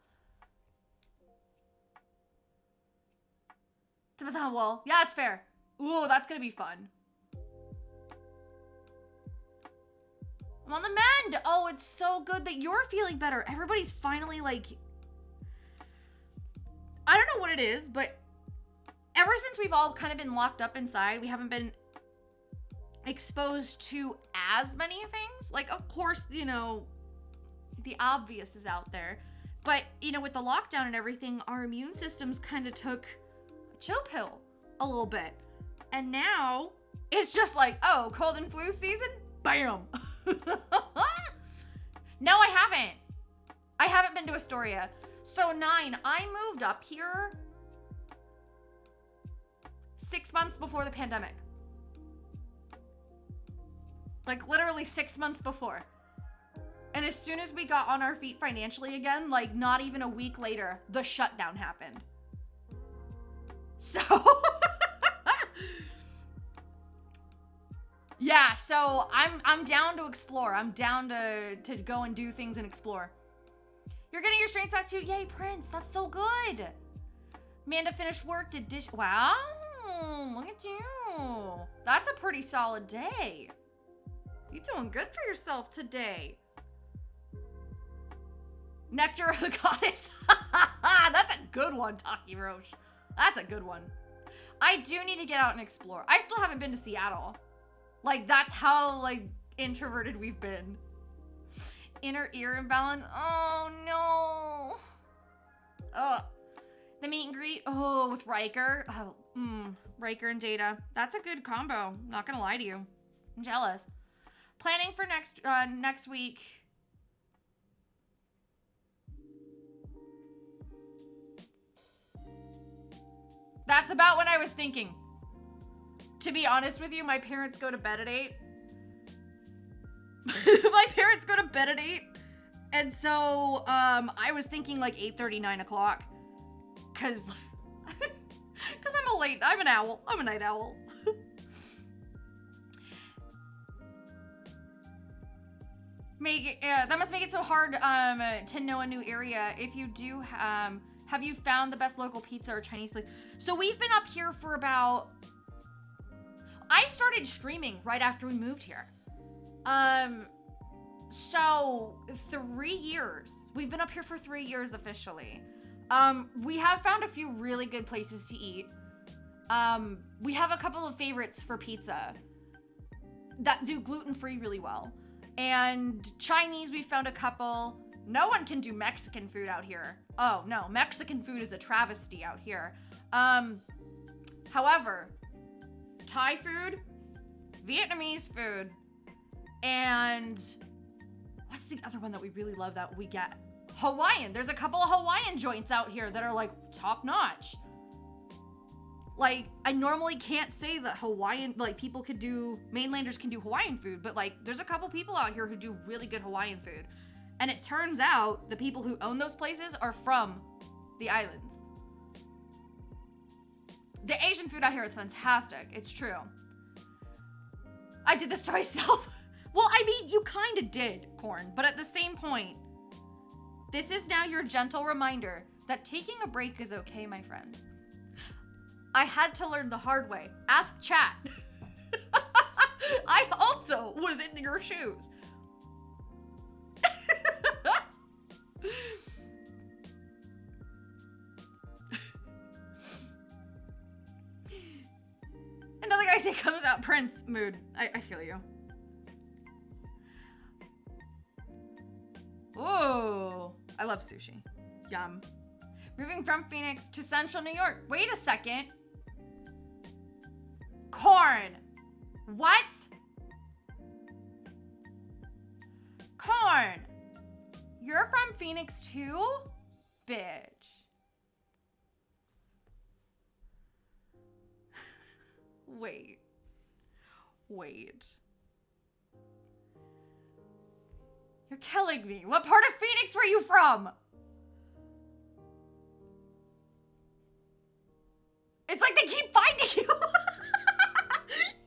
Well, yeah, it's fair. Ooh, that's gonna be fun. I'm on the mend. Oh, it's so good that you're feeling better. Everybody's finally like... I don't know what it is, but ever since we've all kind of been locked up inside, we haven't been exposed to as many things. Like, of course, you know, the obvious is out there. But, you know, with the lockdown and everything, our immune systems kind of took a chill pill a little bit. And now it's just like, oh, cold and flu season? Bam! No, I haven't. I haven't been to Astoria. So 9, I moved up here 6 months before the pandemic. Like literally 6 months before. And as soon as we got on our feet financially again, like not even a week later, the shutdown happened. So yeah, so I'm down to explore. I'm down to go and do things and explore. You're getting your strength back too. Yay, Prince. That's so good. Amanda finished work, did dish. Wow, look at you. That's a pretty solid day. You're doing good for yourself today. Nectar of the Goddess. That's a good one, Taki Roche. That's a good one. I do need to get out and explore. I still haven't been to Seattle. Like, that's how, like, introverted we've been. Inner ear imbalance. Oh, no. Ugh. The meet and greet. Oh, with Riker. Oh, Riker and Data. That's a good combo. Not gonna lie to you. I'm jealous. Planning for next week. That's about what I was thinking. To be honest with you, my parents go to bed at 8. My parents go to bed at 8. And so, I was thinking like 8:30, 9 o'clock. Cause I'm an owl. I'm a night owl. That must make it so hard to know a new area. If you do, have you found the best local pizza or Chinese place? So we've been up here for about... I started streaming right after we moved here. So 3 years. We've been up here for 3 years officially. We have found a few really good places to eat. We have a couple of favorites for pizza that do gluten-free really well. And Chinese, we found a couple. No one can do Mexican food out here. Oh, no. Mexican food is a travesty out here. However, Thai food, Vietnamese food, and what's the other one that we really love that we get? Hawaiian. There's a couple of Hawaiian joints out here that are like top notch. Like, I normally can't say that Hawaiian, like people could do, mainlanders can do Hawaiian food, but like there's a couple people out here who do really good Hawaiian food. And it turns out the people who own those places are from the islands. The Asian food out here is fantastic. It's true. I did this to myself. Well, I mean, you kind of did, Corn, but at the same point, this is now your gentle reminder that taking a break is okay, my friend. I had to learn the hard way. Ask chat. I also was in your shoes. Another guy say comes out Prince mood. I feel you. Oh, I love sushi. Yum. Moving from Phoenix to Central New York. Wait a second. Corn. What? Corn. You're from Phoenix too? Bitch. Wait. You're killing me. What part of Phoenix were you from? It's like they keep finding you.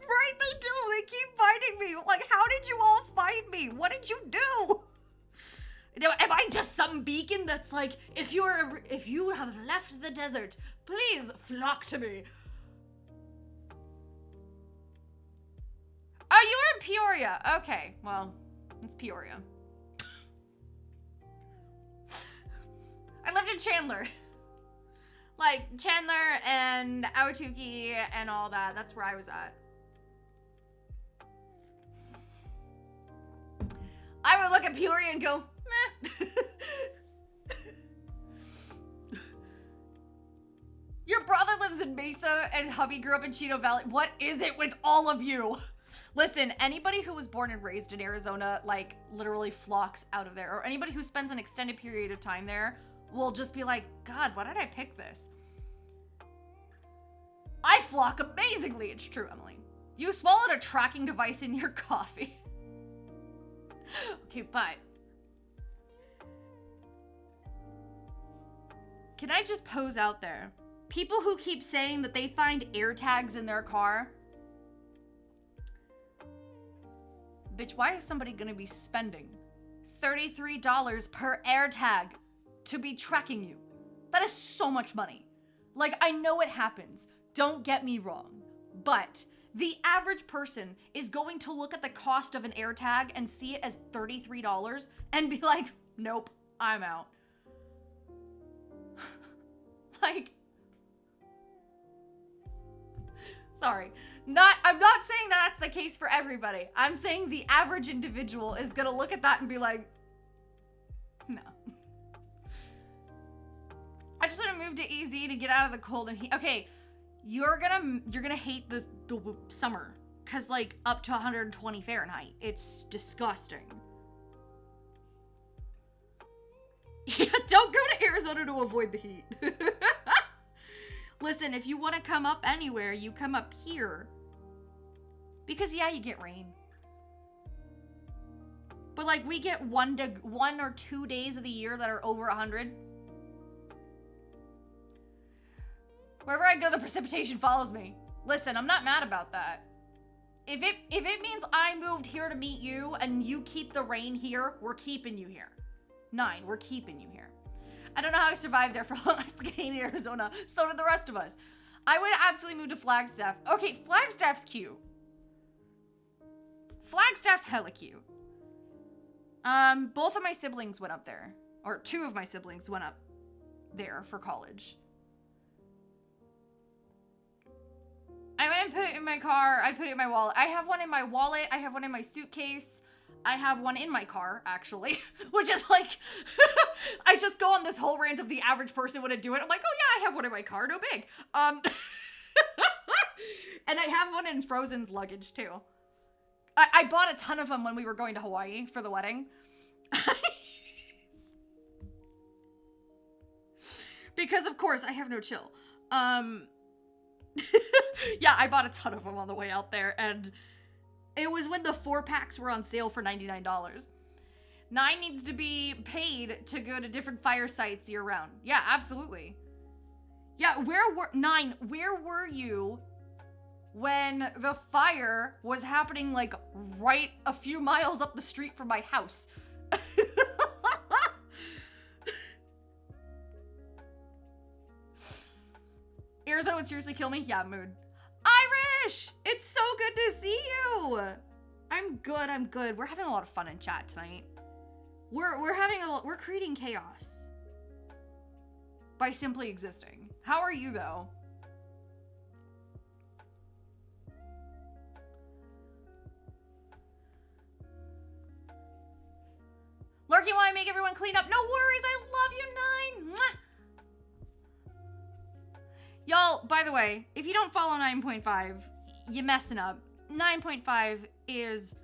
Right, they do. They keep finding me. Like, how did you all find me? What did you do? Am I just some beacon that's like, if you have left the desert, please flock to me? Oh, you're in Peoria. Okay, well, it's Peoria. I lived in Chandler. Like, Chandler and Ahwatukee and all that. That's where I was at. I would look at Peoria and go, meh. Your brother lives in Mesa and hubby grew up in Chino Valley. What is it with all of you? Listen, anybody who was born and raised in Arizona, like, literally flocks out of there. Or anybody who spends an extended period of time there will just be like, God, why did I pick this? I flock amazingly. It's true, Emily. You swallowed a tracking device in your coffee. Okay, bye. Can I just pose out there? People who keep saying that they find air tags in their car. Bitch, why is somebody gonna be spending $33 per air tag to be tracking you? That is so much money. Like, I know it happens. Don't get me wrong. But the average person is going to look at the cost of an air tag and see it as $33 and be like, nope, I'm out. Like, sorry. I'm not saying that that's the case for everybody. I'm saying the average individual is gonna look at that and be like, no. I just want to move to AZ to get out of the cold and heat. Okay, you're gonna hate the summer, cause like up to 120 Fahrenheit. It's disgusting. Yeah, don't go to Arizona to avoid the heat. Listen, if you want to come up anywhere, you come up here. Because yeah, you get rain. But like, we get 1 or 2 days of the year that are over 100. Wherever I go, the precipitation follows me. Listen, I'm not mad about that. If it means I moved here to meet you and you keep the rain here, we're keeping you here. 9, we're keeping you here. I don't know how I survived there for long. I freaking hate Arizona. So did the rest of us. I would absolutely move to Flagstaff. Okay, Flagstaff's cute. Flagstaff's hella cute. Both of my siblings went up there. Or 2 of my siblings went up there for college. I went and put it in my car. I put it in my wallet. I have one in my wallet. I have one in my suitcase. I have one in my car, actually, which is like, I just go on this whole rant of the average person wouldn't do it. I'm like, oh yeah, I have one in my car, no big. And I have one in Frozen's luggage too. I bought a ton of them when we were going to Hawaii for the wedding. Because of course I have no chill. Yeah, I bought a ton of them on the way out there, and it was when the 4-packs were on sale for $99. 9 needs to be paid to go to different fire sites year round. Yeah, absolutely. Yeah, where were you when the fire was happening like right a few miles up the street from my house? Arizona would seriously kill me? Yeah, mood. Irish! It's so good to see you! I'm good. We're having a lot of fun in chat tonight. We're creating chaos by simply existing. How are you though? Lurking while I make everyone clean up. No worries, I love you, 9. Mwah! Y'all, by the way, if you don't follow 9.5, you're messing up. 9.5 is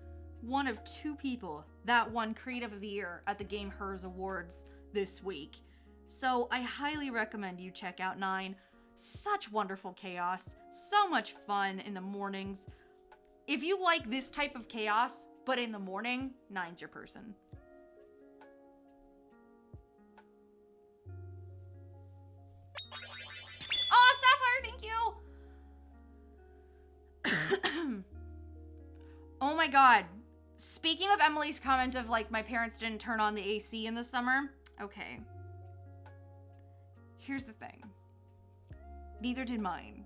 one of 2 people that won Creative of the Year at the Game Hers Awards this week. So I highly recommend you check out 9. Such wonderful chaos. So much fun in the mornings. If you like this type of chaos, but in the morning, 9's your person. Oh my god. Speaking of Emily's comment of like my parents didn't turn on the AC in the summer. Okay. Here's the thing. Neither did mine.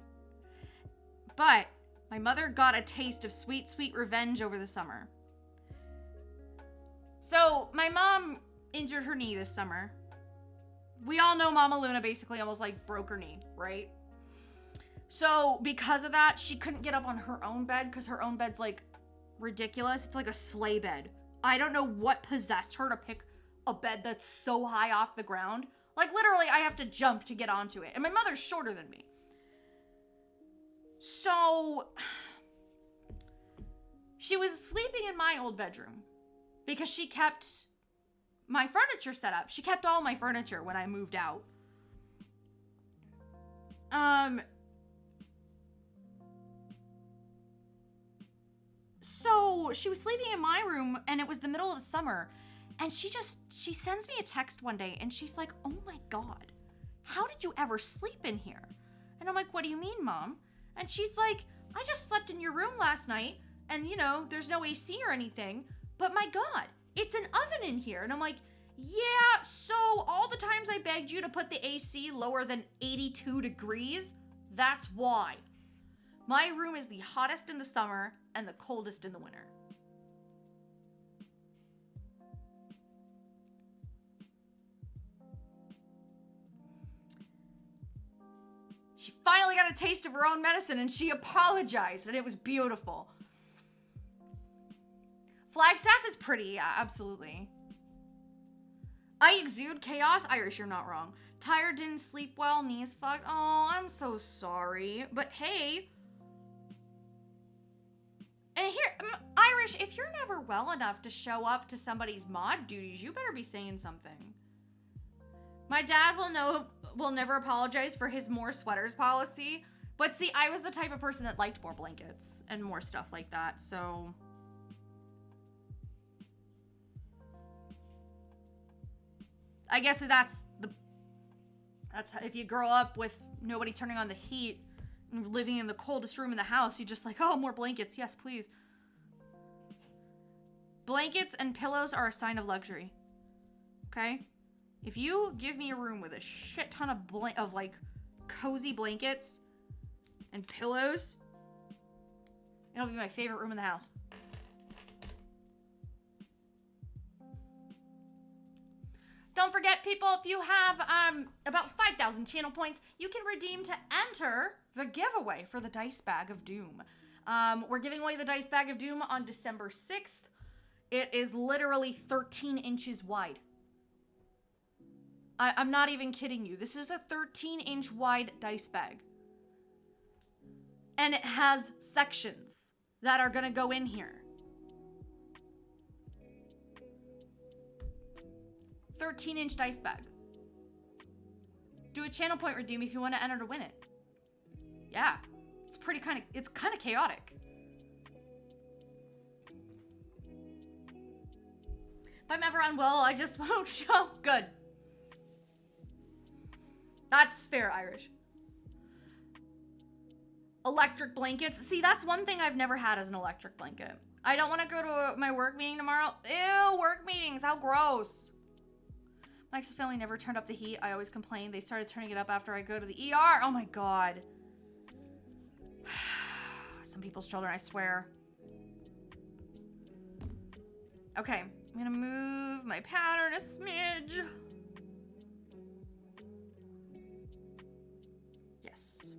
But my mother got a taste of sweet, sweet revenge over the summer. So my mom injured her knee this summer. We all know Mama Luna basically almost like broke her knee, right? So because of that, she couldn't get up on her own bed because her own bed's like ridiculous. It's like a sleigh bed. I don't know what possessed her to pick a bed that's so high off the ground. Like literally I have to jump to get onto it. And my mother's shorter than me. So she was sleeping in my old bedroom because she kept my furniture set up. She kept all my furniture when I moved out. So she was sleeping in my room and it was the middle of the summer and she sends me a text one day and she's like, "Oh my God, how did you ever sleep in here?" And I'm like, "What do you mean, Mom?" And she's like, "I just slept in your room last night and you know, there's no AC or anything, but my God, it's an oven in here." And I'm like, "Yeah, so all the times I begged you to put the AC lower than 82 degrees, that's why. My room is the hottest in the summer and the coldest in the winter." She finally got a taste of her own medicine and she apologized and it was beautiful. Flagstaff is pretty, yeah, absolutely. I exude chaos. Irish, you're not wrong. Tired, didn't sleep well, knees fucked. Oh, I'm so sorry. But hey. And here, Irish, if you're never well enough to show up to somebody's mod duties, you better be saying something. My dad will never apologize for his more sweaters policy. But see, I was the type of person that liked more blankets and more stuff like that, so... I guess that's if you grow up with nobody turning on the heat and living in the coldest room in the house, you just like, "Oh, more blankets. Yes, please." Blankets and pillows are a sign of luxury. Okay? If you give me a room with a shit ton of like cozy blankets and pillows, it'll be my favorite room in the house. Don't forget, people, if you have about 5,000 channel points, you can redeem to enter the giveaway for the Dice Bag of Doom. We're giving away the Dice Bag of Doom on December 6th. It is literally 13 inches wide. I'm not even kidding you. This is a 13-inch wide dice bag. And it has sections that are going to go in here. 13-inch dice bag. Do a channel point redeem if you want to enter to win it. Yeah, it's kind of chaotic. If I'm ever unwell, I just won't show. Good. That's fair, Irish. Electric blankets. See, that's one thing I've never had as an electric blanket. I don't want to go to my work meeting tomorrow. Ew, work meetings. How gross. My ex's family never turned up the heat. I always complain. They started turning it up after I go to the ER. Oh my God. Some people's children, I swear. Okay, I'm gonna move my pattern a smidge. Yes.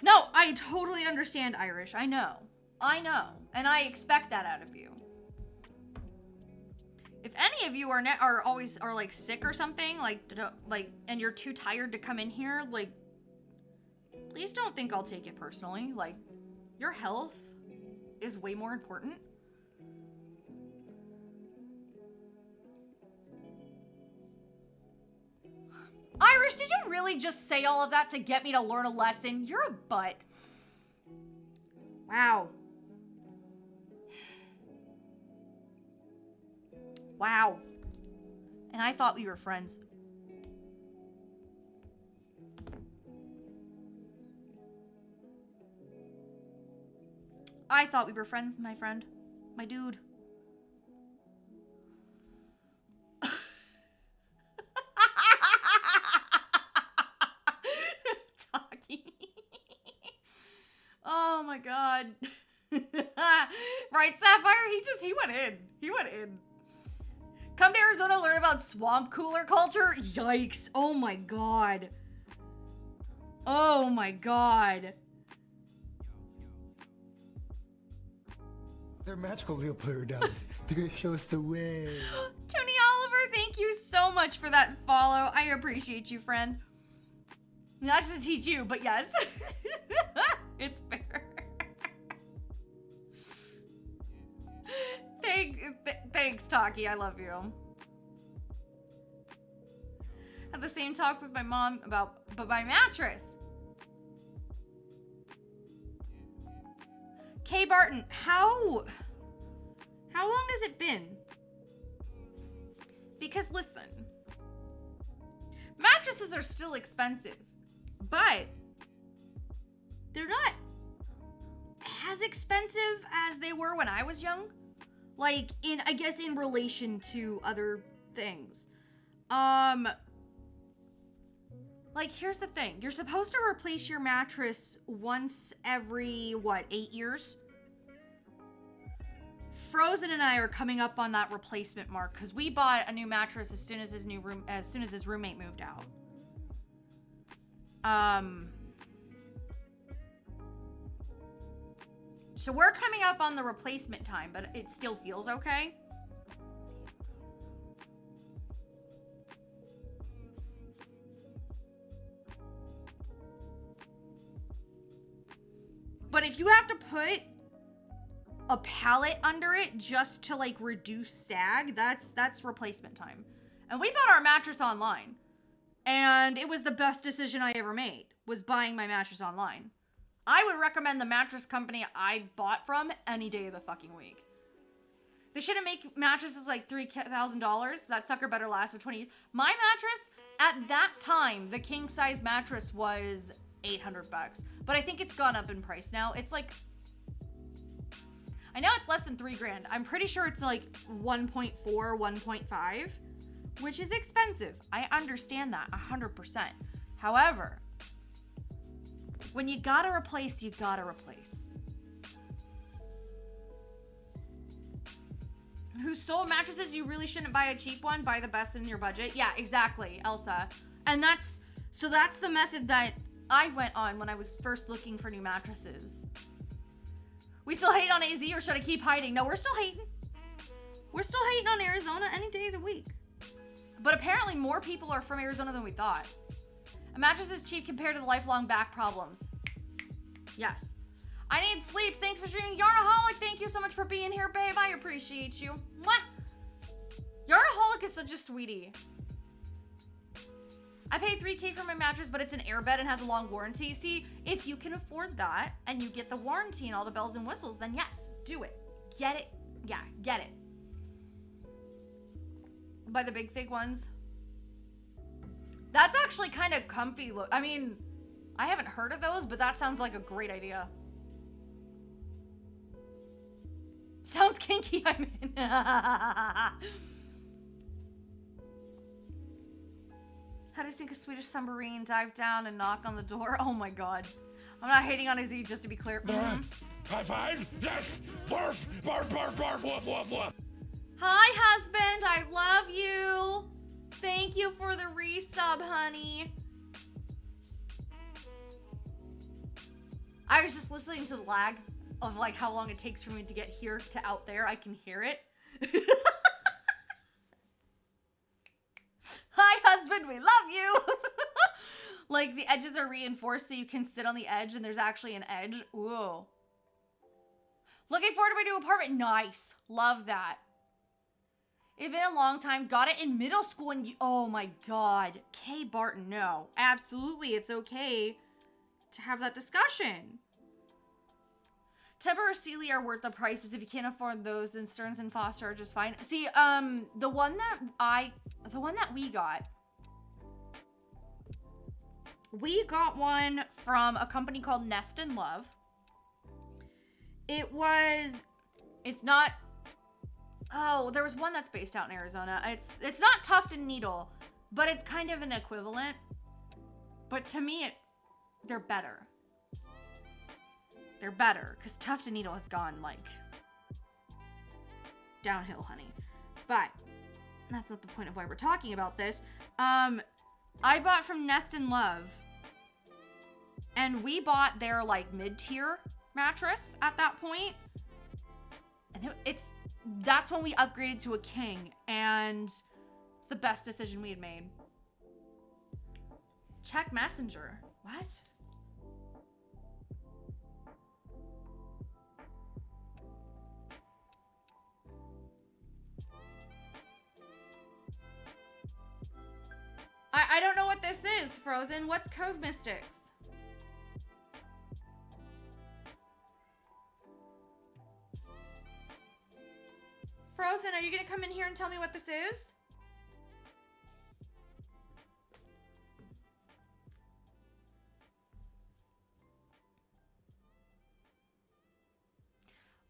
No, I totally understand, Irish. I know. And I expect that out of you. If any of you are like sick or something, and you're too tired to come in here, like, please don't think I'll take it personally. Like, your health is way more important. Irish, did you really just say all of that to get me to learn a lesson? You're a butt. Wow. Wow. And I thought we were friends. I thought we were friends, my friend. My dude. Talking. Oh my god. Right, Sapphire? He went in. He went in. Come to Arizona, learn about swamp cooler culture? Yikes. Oh my god. Oh my god. They're magical little player dogs. They're gonna show us the way. Tony Oliver, thank you so much for that follow. I appreciate you, friend. Not just to teach you, but yes. It's fair. Thanks, Taki. I love you. Had the same talk with my mom about my mattress. Kay Barton, how long has it been? Because listen, mattresses are still expensive, but they're not as expensive as they were when I was young. Like, I guess in relation to other things. Like, here's the thing. You're supposed to replace your mattress once every, 8 years? Frozen and I are coming up on that replacement mark because we bought a new mattress as soon as his roommate moved out. So we're coming up on the replacement time, but it still feels okay. But if you have to put a pallet under it just to like reduce sag, that's replacement time. And we bought our mattress online. And it was the best decision I ever made, was buying my mattress online. I would recommend the mattress company I bought from any day of the fucking week. They shouldn't make mattresses like $3,000. That sucker better last for 20 years. My mattress, at that time, the king size mattress was $800. But I think it's gone up in price now. It's like, I know it's less than $3,000. I'm pretty sure it's like 1.4, 1.5, which is expensive. I understand that 100%. However, when you gotta replace, you gotta replace. Who sold mattresses? You really shouldn't buy a cheap one. Buy the best in your budget. Yeah, exactly, Elsa. And that's the method that I went on when I was first looking for new mattresses. We still hate on AZ, or should I keep hiding? No, we're still hating. We're still hating on Arizona any day of the week. But apparently more people are from Arizona than we thought. A mattress is cheap compared to the lifelong back problems. Yes. I need sleep. Thanks for streaming. Yarnaholic, thank you so much for being here, babe. I appreciate you. Mwah! Yarnaholic is such a sweetie. I paid $3,000 for my mattress, but it's an airbed and has a long warranty. See, if you can afford that and you get the warranty and all the bells and whistles, then yes, do it. Get it. Yeah, get it. Buy the big fig ones. That's actually kind of comfy look. I mean, I haven't heard of those, but that sounds like a great idea. Sounds kinky, I mean. How to sink a Swedish submarine, dive down and knock on the door. Oh my god. I'm not hating on AZ, just to be clear. High five? Yes! Barf! Barf, barf, barf, woof, woof, woof. Hi, husband. I love you. Thank you for the resub, honey. I was just listening to the lag of like how long it takes for me to get here to out there. I can hear it. Hi, husband. We love you. Like the edges are reinforced so you can sit on the edge and there's actually an edge. Ooh. Looking forward to my new apartment. Nice. Love that. It's been a long time. Got it in middle school and oh my god. Kay Barton, no. Absolutely, it's okay to have that discussion. Tepper or Sealy are worth the prices. If you can't afford those, then Stearns and Foster are just fine. See, the one that we got one from a company called Nest and Love. It's not, oh, there was one that's based out in Arizona. It's not Tuft and Needle, but it's kind of an equivalent. But to me, they're better. They're better, because Tuft and Needle has gone, like, downhill, honey. But that's not the point of why we're talking about this. I bought from Nest and Love, and we bought their, like, mid-tier mattress at that point. And that's when we upgraded to a king, and it's the best decision we had made. Check Messenger. What? I don't know what this is, Frozen. What's Code Mystics? Frozen, are you gonna come in here and tell me what this is?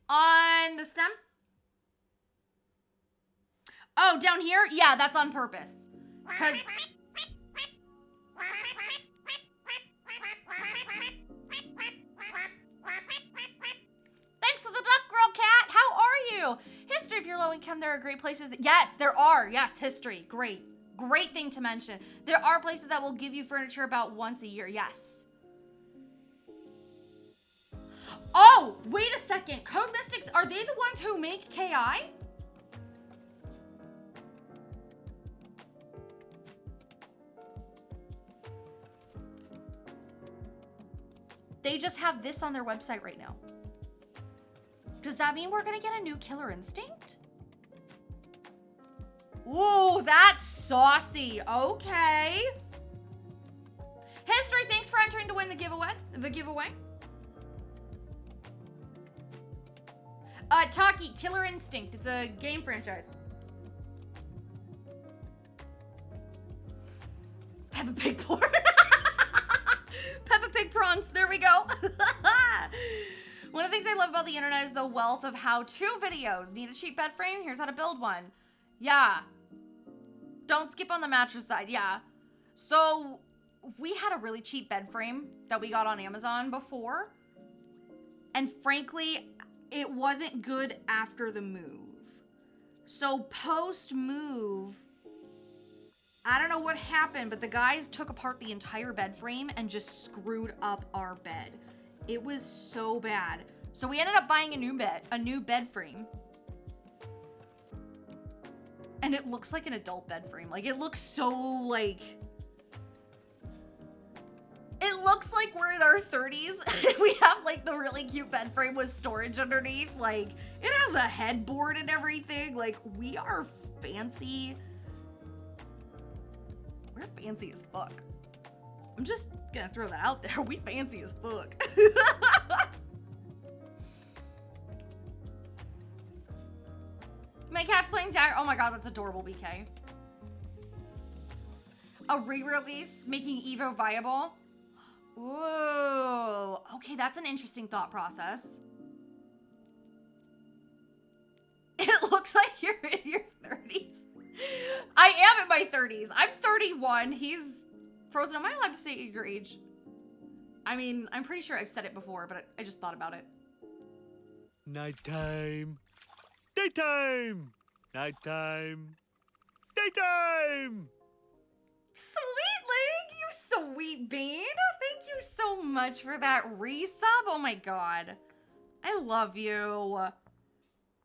On the stem? Oh, down here? Yeah, that's on purpose. Because... Thanks to the Duck Girl Cat. How are you? History, if you're low income, there are great places. Yes, there are. Yes, history. Great. Great thing to mention. There are places that will give you furniture about once a year. Yes. Oh, wait a second. Code Mystics, are they the ones who make KI? They just have this on their website right now. Does that mean we're gonna get a new Killer Instinct? Ooh, that's saucy. Okay. History, thanks for entering to win the giveaway. Taki, Killer Instinct. It's a game franchise. Peppa Pig porn. Peppa Pig prawns. There we go. One of the things I love about the internet is the wealth of how-to videos. Need a cheap bed frame? Here's how to build one. Yeah. Don't skip on the mattress side. Yeah. So we had a really cheap bed frame that we got on Amazon before. And frankly, it wasn't good after the move. So post-move, I don't know what happened, but the guys took apart the entire bed frame and just screwed up our bed. It was so bad. So we ended up buying a new bed frame. And it looks like an adult bed frame. Like, it looks so, like... It looks like we're in our 30s. We have, like, the really cute bed frame with storage underneath. Like, it has a headboard and everything. Like, we are fancy. We're fancy as fuck. I'm just gonna throw that out there. We fancy as fuck. My cat's playing tag. Oh my god, that's adorable, BK. A re-release making Evo viable. Ooh. Okay, that's an interesting thought process. It looks like you're in your 30s. I am in my 30s. I'm 31. He's... Frozen, am I allowed to say your age? I mean, I'm pretty sure I've said it before, but I just thought about it. Nighttime. Daytime. Nighttime. Daytime. Sweetling, you sweet bean. Thank you so much for that resub. Oh my god. I love you.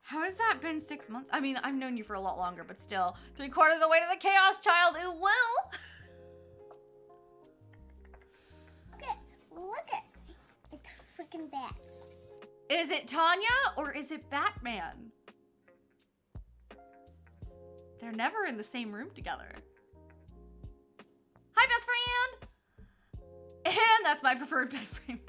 How has that been 6 months? I mean, I've known you for a lot longer, but still. 3/4 of the way to the chaos, child. It will. Look at it's freaking bats. Is it Tanya or is it Batman? They're never in the same room together. Hi, best friend. And that's my preferred bed frame.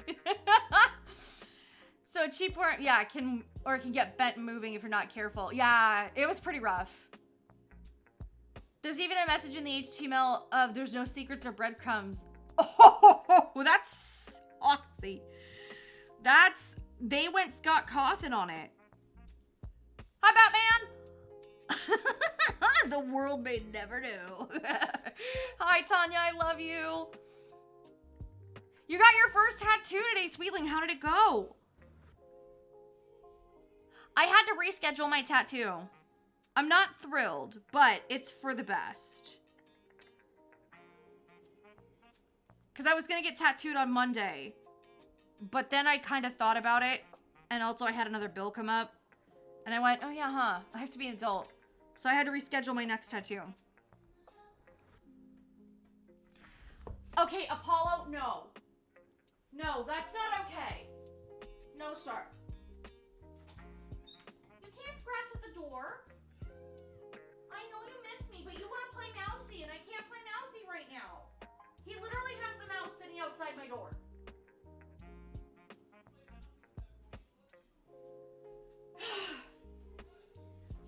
So cheap porn, yeah, can get bent moving if you're not careful. Yeah, it was pretty rough. There's even a message in the HTML of there's no secrets or breadcrumbs. Oh, that's saucy. That's they went Scott Cawthon on it. Hi, Batman! The world may never know. Hi, Tanya, I love you. You got your first tattoo today, Sweetling. How did it go? I had to reschedule my tattoo. I'm not thrilled, but it's for the best. Because I was going to get tattooed on Monday. But then I kind of thought about it. And also I had another bill come up. And I went, oh yeah, huh. I have to be an adult. So I had to reschedule my next tattoo. Okay, Apollo, no. No, that's not okay. No, sir. You can't scratch at the door. I know you miss me, but you want to play mousey, and I can't play mousey right now. He literally has the mouse sitting outside my door.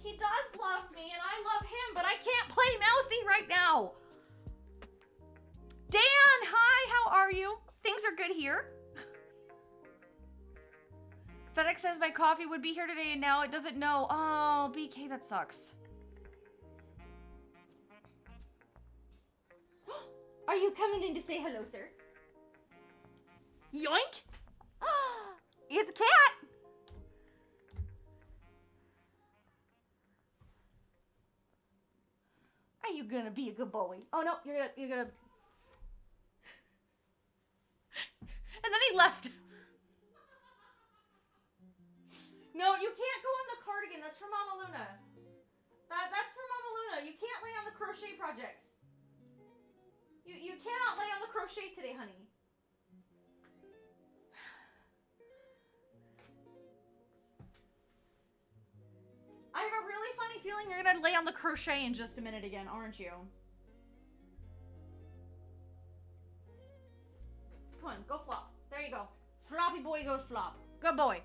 He does love me, and I love him, but I can't play mousey right now. Dan, hi, how are you? Things are good here. FedEx says my coffee would be here today, and now it doesn't know. Oh, BK, that sucks. Are you coming in to say hello, sir? Yoink! It's a cat! Are you gonna be a good boy? Oh no, you're gonna... And then he left. No, you can't go on the cardigan. That's for Mama Luna. That's for Mama Luna. You can't lay on the crochet projects. You cannot lay on the crochet today, honey. I have a really funny feeling you're gonna lay on the crochet in just a minute again, aren't you? Come on, go flop. There you go. Floppy boy goes flop. Good boy.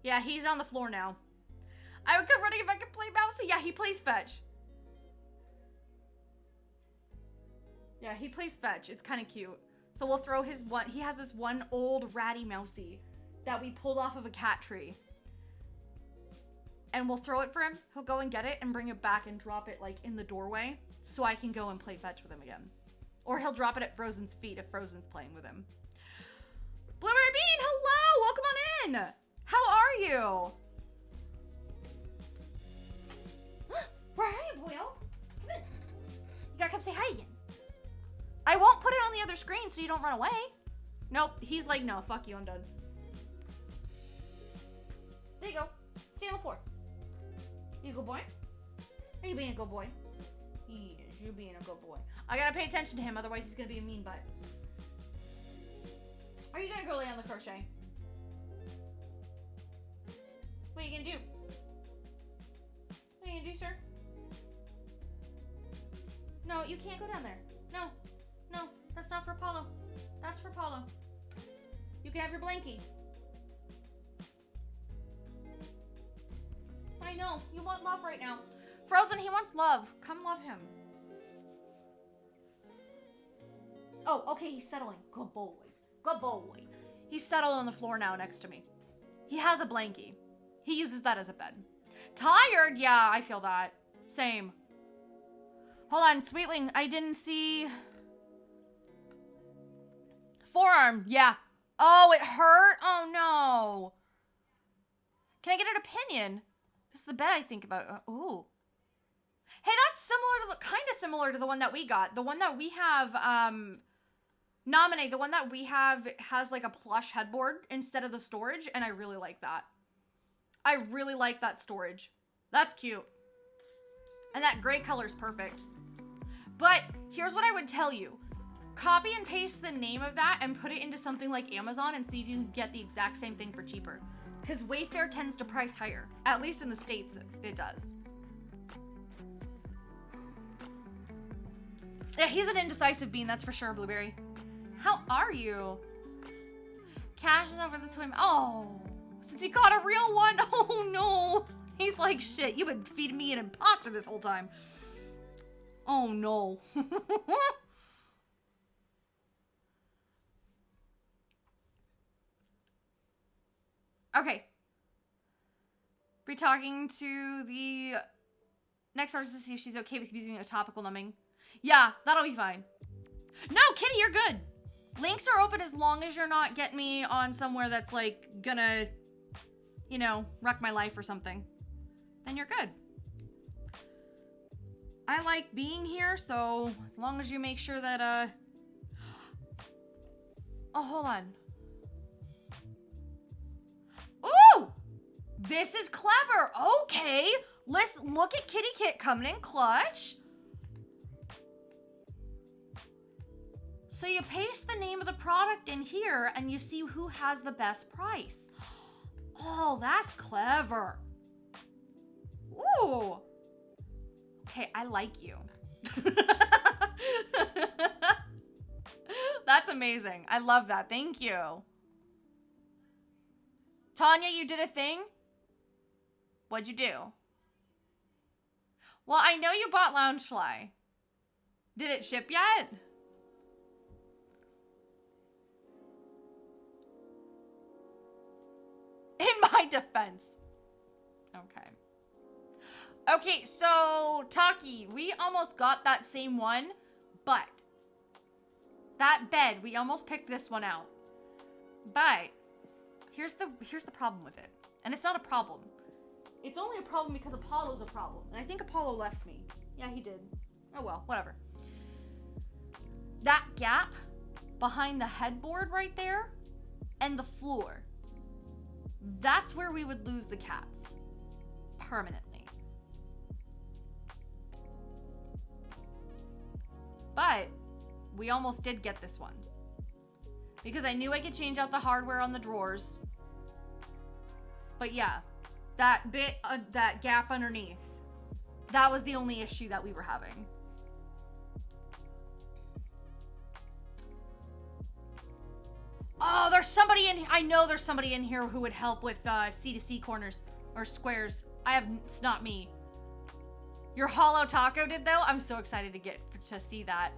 Yeah, he's on the floor now. I would come running if I could play mousey. Yeah, he plays fetch. Yeah, he plays fetch. It's kind of cute. So we'll throw his one. He has this one old ratty mousey that we pulled off of a cat tree. And we'll throw it for him. He'll go and get it and bring it back and drop it like in the doorway so I can go and play fetch with him again. Or he'll drop it at Frozen's feet if Frozen's playing with him. Blueberry Bean, hello! Welcome on in! How are you? Where are you, boyo? Come in. You gotta come say hi again. I won't put it on the other screen so you don't run away. Nope, he's like, no, fuck you, I'm done. There you go. Stay on the floor. You a good boy? Are you being a good boy? Yes, you're being a good boy. I gotta pay attention to him, otherwise he's gonna be a mean butt. Are you gonna go lay on the crochet? What are you gonna do? What are you gonna do, sir? No, you can't go down there. No, no, that's not for Apollo. That's for Apollo. You can have your blankie. I know, you want love right now. Frozen, he wants love. Come love him. Oh, okay, he's settling. Good boy. Good boy. He's settled on the floor now next to me. He has a blankie. He uses that as a bed. Tired? Yeah, I feel that. Same. Hold on, Sweetling, I didn't see... Forearm, yeah. Oh, it hurt? Oh, no. Can I get an opinion? This is the bed I think about. Ooh. Hey, that's similar to kind of similar to the one that we got. The one that we have, Nominate, the one that we have has like a plush headboard instead of the storage, and I really like that. I really like that storage. That's cute. And that gray color is perfect. But here's what I would tell you. Copy and paste the name of that and put it into something like Amazon and see if you can get the exact same thing for cheaper. Because Wayfair tends to price higher. At least in the States, it does. Yeah, he's an indecisive bean, that's for sure, Blueberry. How are you? Cash is over the swim. Oh, since he caught a real one. Oh, no. He's like, shit, you've been feeding me an imposter this whole time. Oh, no. Okay. Be talking to the next artist to see if she's okay with using a topical numbing. Yeah, that'll be fine. No, Kitty, you're good. Links are open as long as you're not getting me on somewhere that's like gonna, you know, wreck my life or something. Then you're good. I like being here, so as long as you make sure that, oh, hold on. Ooh! This is clever. Okay. Let's look at Kitty Kit coming in clutch. So you paste the name of the product in here and you see who has the best price. Oh, that's clever. Ooh. Okay, I like you. That's amazing. I love that. Thank you. Tanya, you did a thing? What'd you do? Well, I know you bought Loungefly. Did it ship yet? In my defense. Okay. Okay, so Taki, we almost got that same one, but that bed, we almost picked this one out. But here's the problem with it. And it's not a problem. It's only a problem because Apollo's a problem. And I think Apollo left me. Yeah, he did. Oh well, whatever. That gap behind the headboard right there and the floor. That's where we would lose the cats. Permanently. But we almost did get this one. Because I knew I could change out the hardware on the drawers. But yeah, that bit, that gap underneath, that was the only issue that we were having. Oh, there's somebody in here. I know there's somebody in here who would help with C2C corners or squares. It's not me. Your Hollow Taco did though. I'm so excited to see that.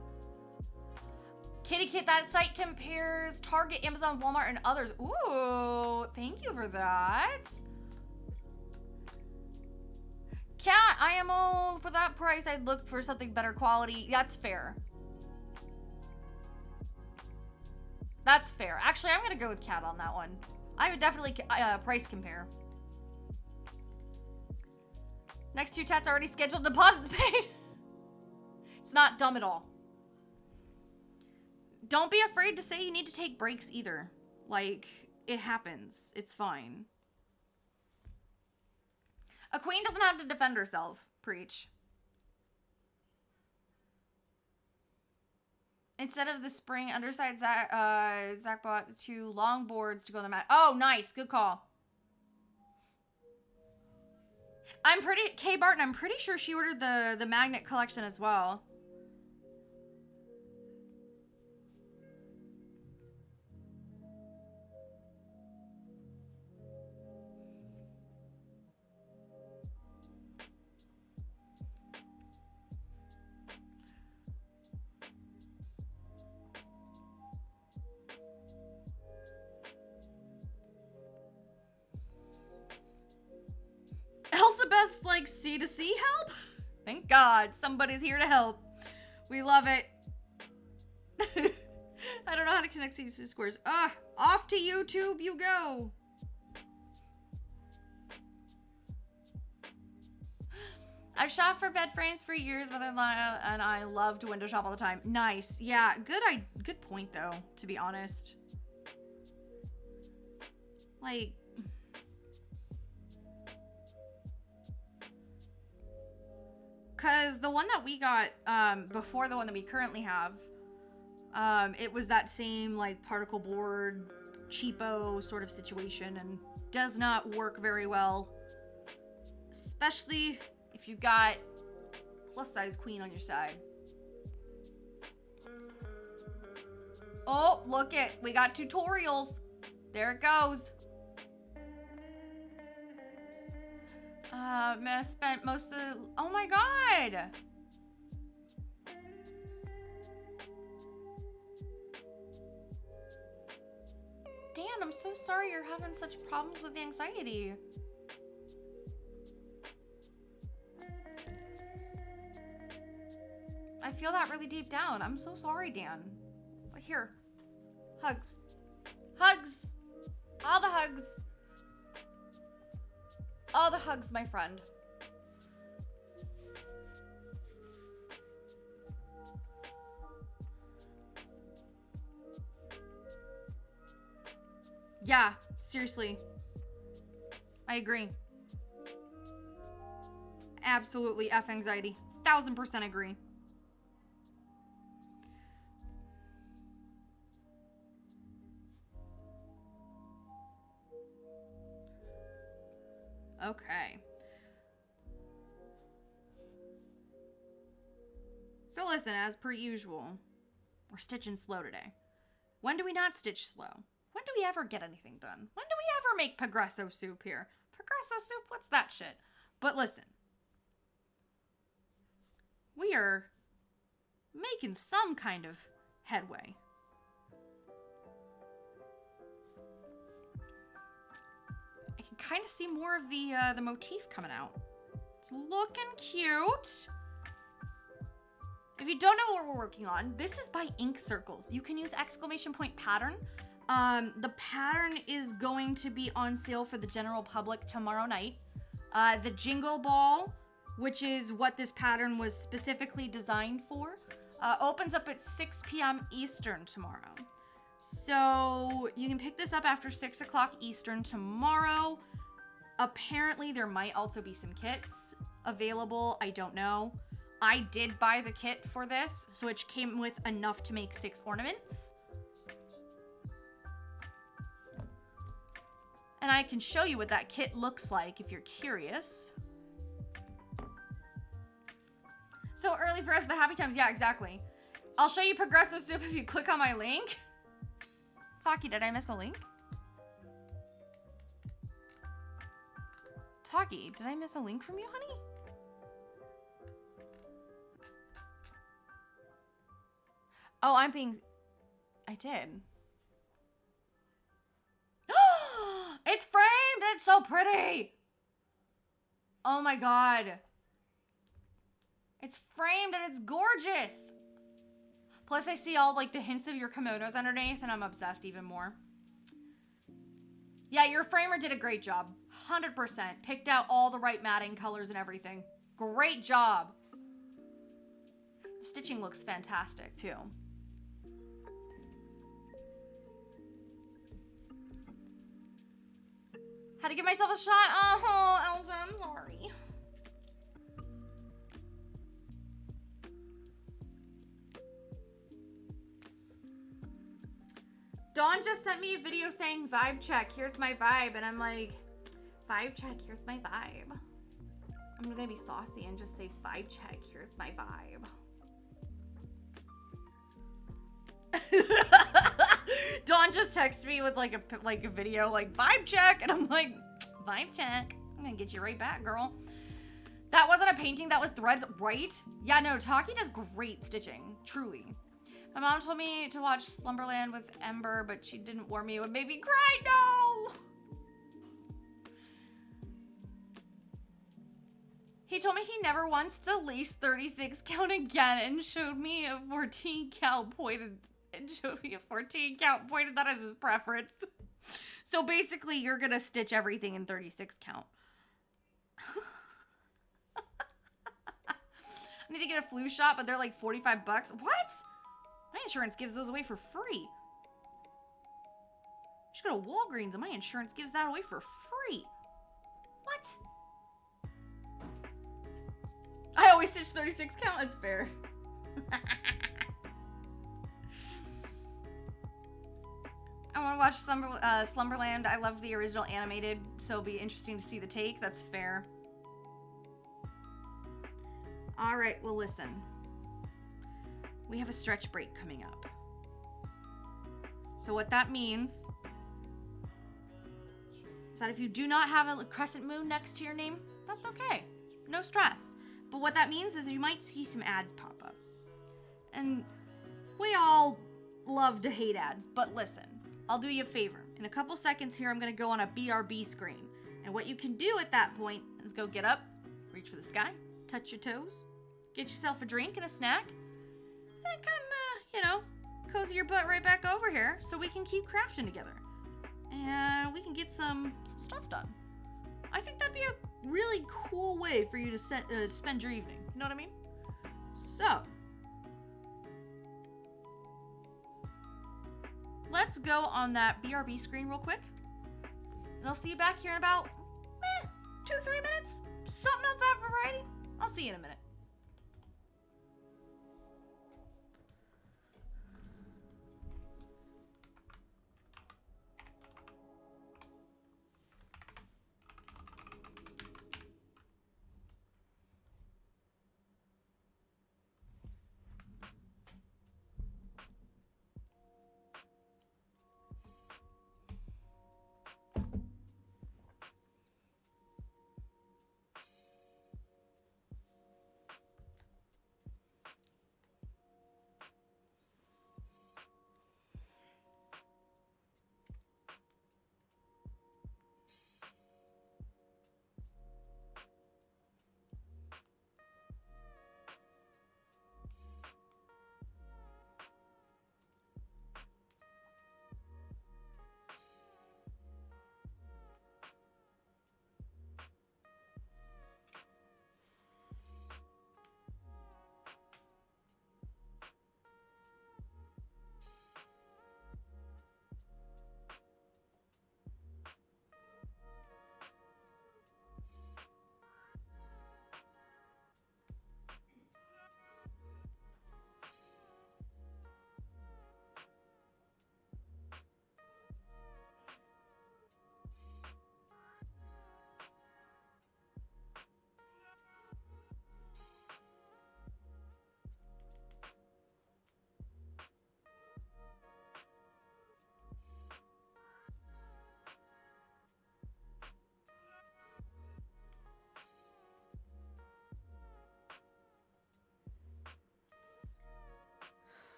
Kitty Kit, that site compares Target, Amazon, Walmart, and others. Ooh, thank you for that. Cat, I am old. For that price, I'd look for something better quality. That's fair. That's fair. Actually, I'm gonna go with Cat on that one. I would definitely price compare. Next two chats already scheduled, deposits paid. It's not dumb at all. Don't be afraid to say you need to take breaks either. Like, it happens. It's fine. A queen doesn't have to defend herself. Preach. Instead of the spring underside, Zach bought 2 long boards to go on the mat. Oh, nice. Good call. Kay Barton, I'm pretty sure she ordered the magnet collection as well. Elizabeth's like C2C help? Thank God, somebody's here to help. We love it. I don't know how to connect C2C squares. Off to YouTube you go. I've shopped for bed frames for years, mother-in-law and I love to window shop all the time. Nice. Yeah, good point though, to be honest. Like, because the one that we got before the one that we currently have, it was that same like particle board cheapo sort of situation and does not work very well, especially if you've got plus size queen on your side. Oh, look it, we got tutorials. There it goes. Spent most of the, oh my God. I'm so sorry you're having such problems with anxiety. I feel that really deep down. I'm so sorry, Dan. But here, hugs. Hugs! All the hugs. All the hugs, my friend. Yeah, seriously. I agree. Absolutely F anxiety. 1000% agree. Okay. So listen, as per usual, we're stitching slow today. When do we not stitch slow? When do we ever get anything done? When do we ever make Progresso soup here? Progresso soup? What's that shit? But listen. We are making some kind of headway. I can kind of see more of the motif coming out. It's looking cute. If you don't know what we're working on, this is by Ink Circles. You can use ! pattern. The pattern is going to be on sale for the general public tomorrow night. The Jingle Ball, which is what this pattern was specifically designed for, opens up at 6 p.m. Eastern tomorrow. So you can pick this up after 6 o'clock Eastern tomorrow. Apparently there might also be some kits available. I don't know. I did buy the kit for this, so it came with enough to make 6 ornaments. And I can show you what that kit looks like if you're curious. So early for us, but happy times. Yeah, exactly. I'll show you Progresso Soup if you click on my link. Taki, did I miss a link? Taki, did I miss a link from you, honey? Oh, I did. It's framed! It's so pretty! Oh my god. It's framed and it's gorgeous! Plus I see all like the hints of your kimonos underneath and I'm obsessed even more. Yeah, your framer did a great job. 100%. Picked out all the right matting colors and everything. Great job. The stitching looks fantastic too. Had to give myself a shot. Oh, Elsa, I'm sorry. Dawn just sent me a video saying vibe check, here's my vibe. And I'm like, vibe check, here's my vibe. I'm gonna be saucy and just say vibe check, here's my vibe. Dawn just texted me with like a video like vibe check, and I'm like, vibe check. I'm gonna get you right back, girl. That wasn't a painting, that was threads, right? Yeah, no, Taki does great stitching, truly. My mom told me to watch Slumberland with Ember, but she didn't warn me it would make me cry. No! He told me he never wants to lace 36 count again and showed me a 14 count pointed. That as his preference. So basically, you're gonna stitch everything in 36 count. I need to get a flu shot, but they're like 45 bucks. What? My insurance gives those away for free. You should go to Walgreens and my insurance gives that away for free. What? I always stitch 36 count, that's fair. I want to watch Slumberland. I love the original animated, so it'll be interesting to see the take. That's fair. All right, well, listen. We have a stretch break coming up. So what that means is that if you do not have a crescent moon next to your name, that's okay. No stress. But what that means is you might see some ads pop up. And we all love to hate ads, but listen, I'll do you a favor. In a couple seconds here, I'm going to go on a BRB screen. And what you can do at that point is go get up, reach for the sky, touch your toes, get yourself a drink and a snack, and come, cozy your butt right back over here so we can keep crafting together. And we can get some stuff done. I think that'd be a really cool way for you to spend your evening. You know what I mean? So, let's go on that BRB screen real quick. And I'll see you back here in about 2-3 minutes. Something of that variety. I'll see you in a minute.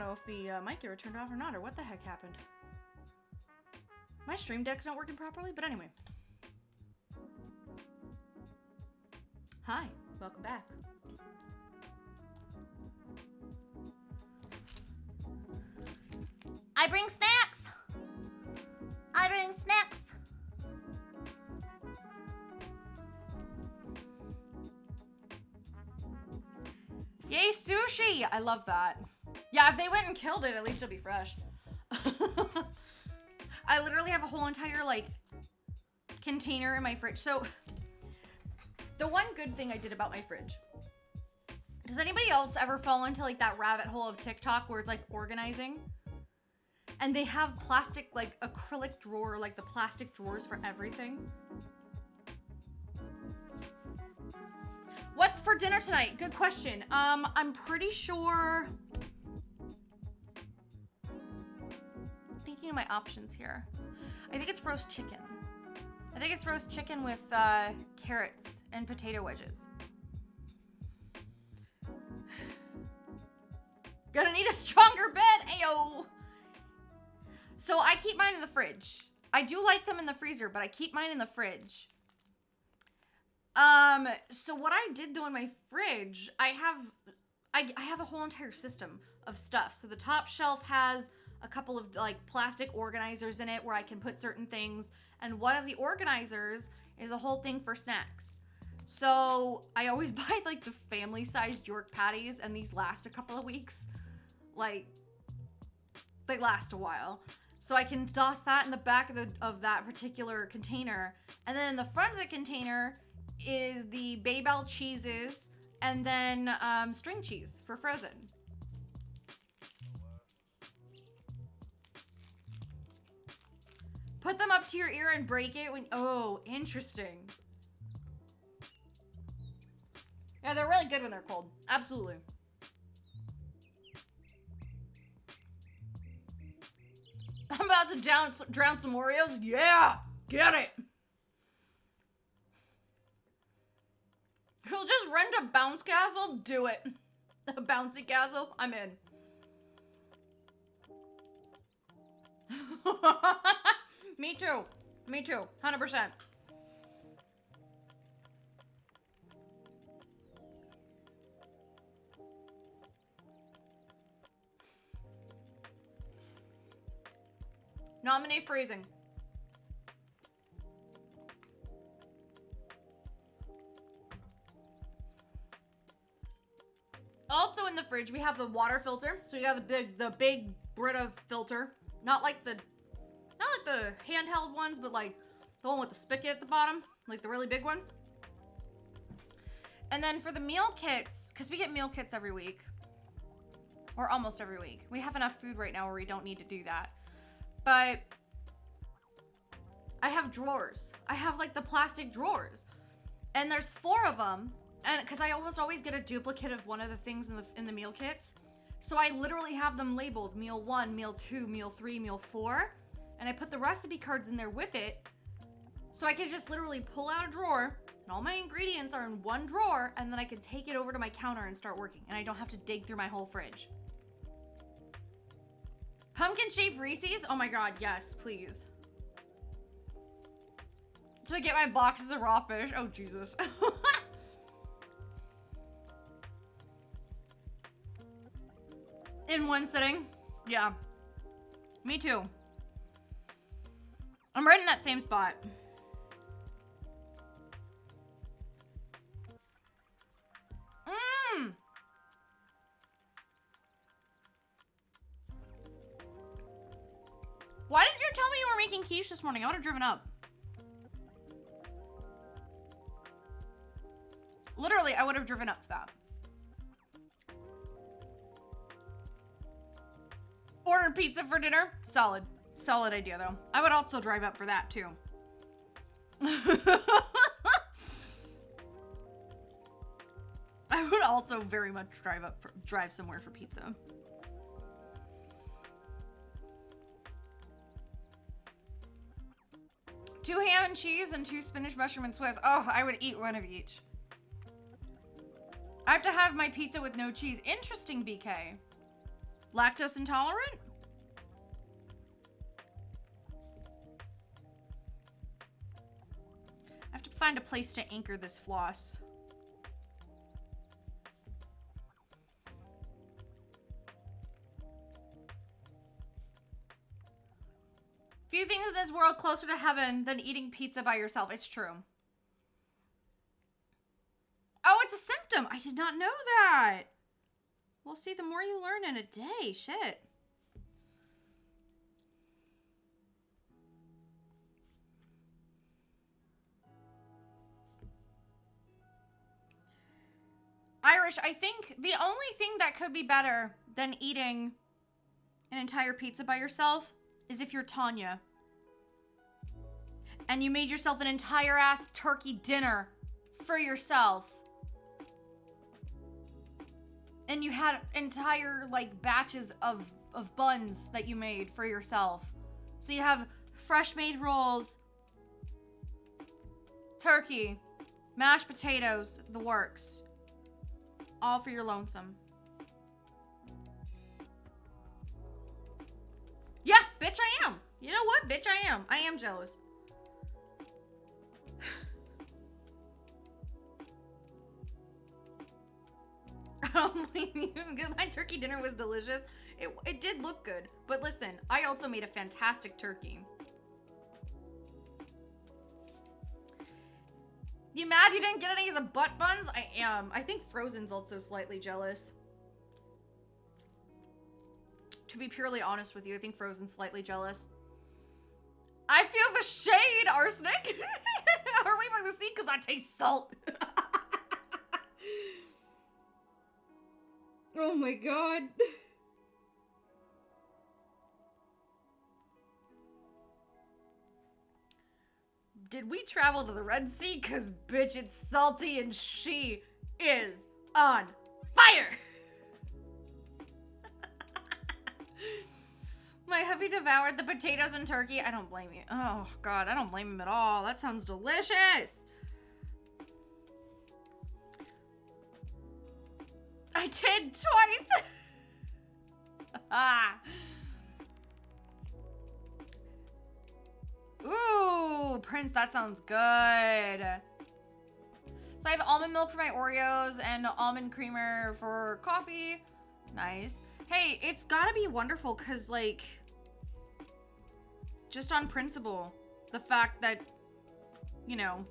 know if the mic ever turned off or not, or what the heck happened. My stream deck's not working properly, but anyway. Hi, welcome back. I bring snacks! I bring snacks! Yay, sushi! I love that. Yeah, if they went and killed it, at least it'll be fresh. I literally have a whole entire, like, container in my fridge. So, the one good thing I did about my fridge. Does anybody else ever fall into, like, that rabbit hole of TikTok where it's, like, organizing? And they have plastic, like, acrylic drawer, like, the plastic drawers for everything. What's for dinner tonight? Good question. I'm pretty sure... Thinking of my options here. I think it's roast chicken. I think it's roast chicken with carrots and potato wedges. Gonna need a stronger bed, ayo! So I keep mine in the fridge. I do like them in the freezer, but I keep mine in the fridge. So what I did though in my fridge, I have a whole entire system of stuff. So the top shelf has a couple of like plastic organizers in it where I can put certain things. And one of the organizers is a whole thing for snacks. So I always buy like the family-sized York patties, and these last a couple of weeks. Like, they last a while. So I can toss that in the back of that particular container. And then in the front of the container is the Babel cheeses and then string cheese for frozen. Put them up to your ear and break it when... Oh, interesting. Yeah, they're really good when they're cold. Absolutely. I'm about to drown some Oreos. Yeah! Get it! We'll just rent a bounce castle? Do it. A bouncy castle? I'm in. Me too. Me too. 100%. Nominate phrasing. Also in the fridge, we have the water filter. So we got the big Brita filter. Not like the handheld ones, but like the one with the spigot at the bottom. Like the really big one. And then for the meal kits, because we get meal kits every week. Or almost every week. We have enough food right now where we don't need to do that. But I have drawers. I have like the plastic drawers. And there's 4 of them. And because I almost always get a duplicate of one of the things in the meal kits. So I literally have them labeled meal 1, meal 2, meal 3, meal 4. And I put the recipe cards in there with it. So I can just literally pull out a drawer. And all my ingredients are in one drawer. And then I can take it over to my counter and start working. And I don't have to dig through my whole fridge. Pumpkin shaped Reese's? Oh my god, yes, please. So I get my boxes of raw fish. Oh, Jesus. In one sitting? Yeah. Me too. I'm right in that same spot. Mmm! Why didn't you tell me you were making quiche this morning? I would have driven up. Literally, I would have driven up for that. Ordered pizza for dinner? Solid. Solid idea, though. I would also drive up for that, too. I would also very much drive somewhere for pizza. Two ham and cheese and 2 spinach, mushroom, and Swiss. Oh, I would eat one of each. I have to have my pizza with no cheese. Interesting, BK. Lactose intolerant? I have to find a place to anchor this floss. Few things in this world closer to heaven than eating pizza by yourself. It's true. Oh, it's a symptom. I did not know that. Well, see, the more you learn in a day, shit. Irish, I think the only thing that could be better than eating an entire pizza by yourself is if you're Tanya. And you made yourself an entire ass turkey dinner for yourself. And you had entire, like, batches of buns that you made for yourself. So you have fresh made rolls, turkey, mashed potatoes, the works. All for your lonesome. Yeah, bitch, I am. You know what? Bitch, I am. I am jealous. I don't blame you, because my turkey dinner was delicious. It did look good. But listen, I also made a fantastic turkey. You mad you didn't get any of the butt buns? I am. I think Frozen's also slightly jealous. To be purely honest with you, I think Frozen's slightly jealous. I feel the shade, Arsenic! Are we by the sea? Because I taste salt. Oh my god. Did we travel to the Red Sea? Because, bitch, it's salty and she is on fire! My hubby devoured the potatoes and turkey. I don't blame you. Oh, God, I don't blame him at all. That sounds delicious. I did twice. Ah. Ooh, Prince, that sounds good. So I have almond milk for my Oreos and almond creamer for coffee. Nice. Hey, it's gotta be wonderful because, like, just on principle, the fact that, you know,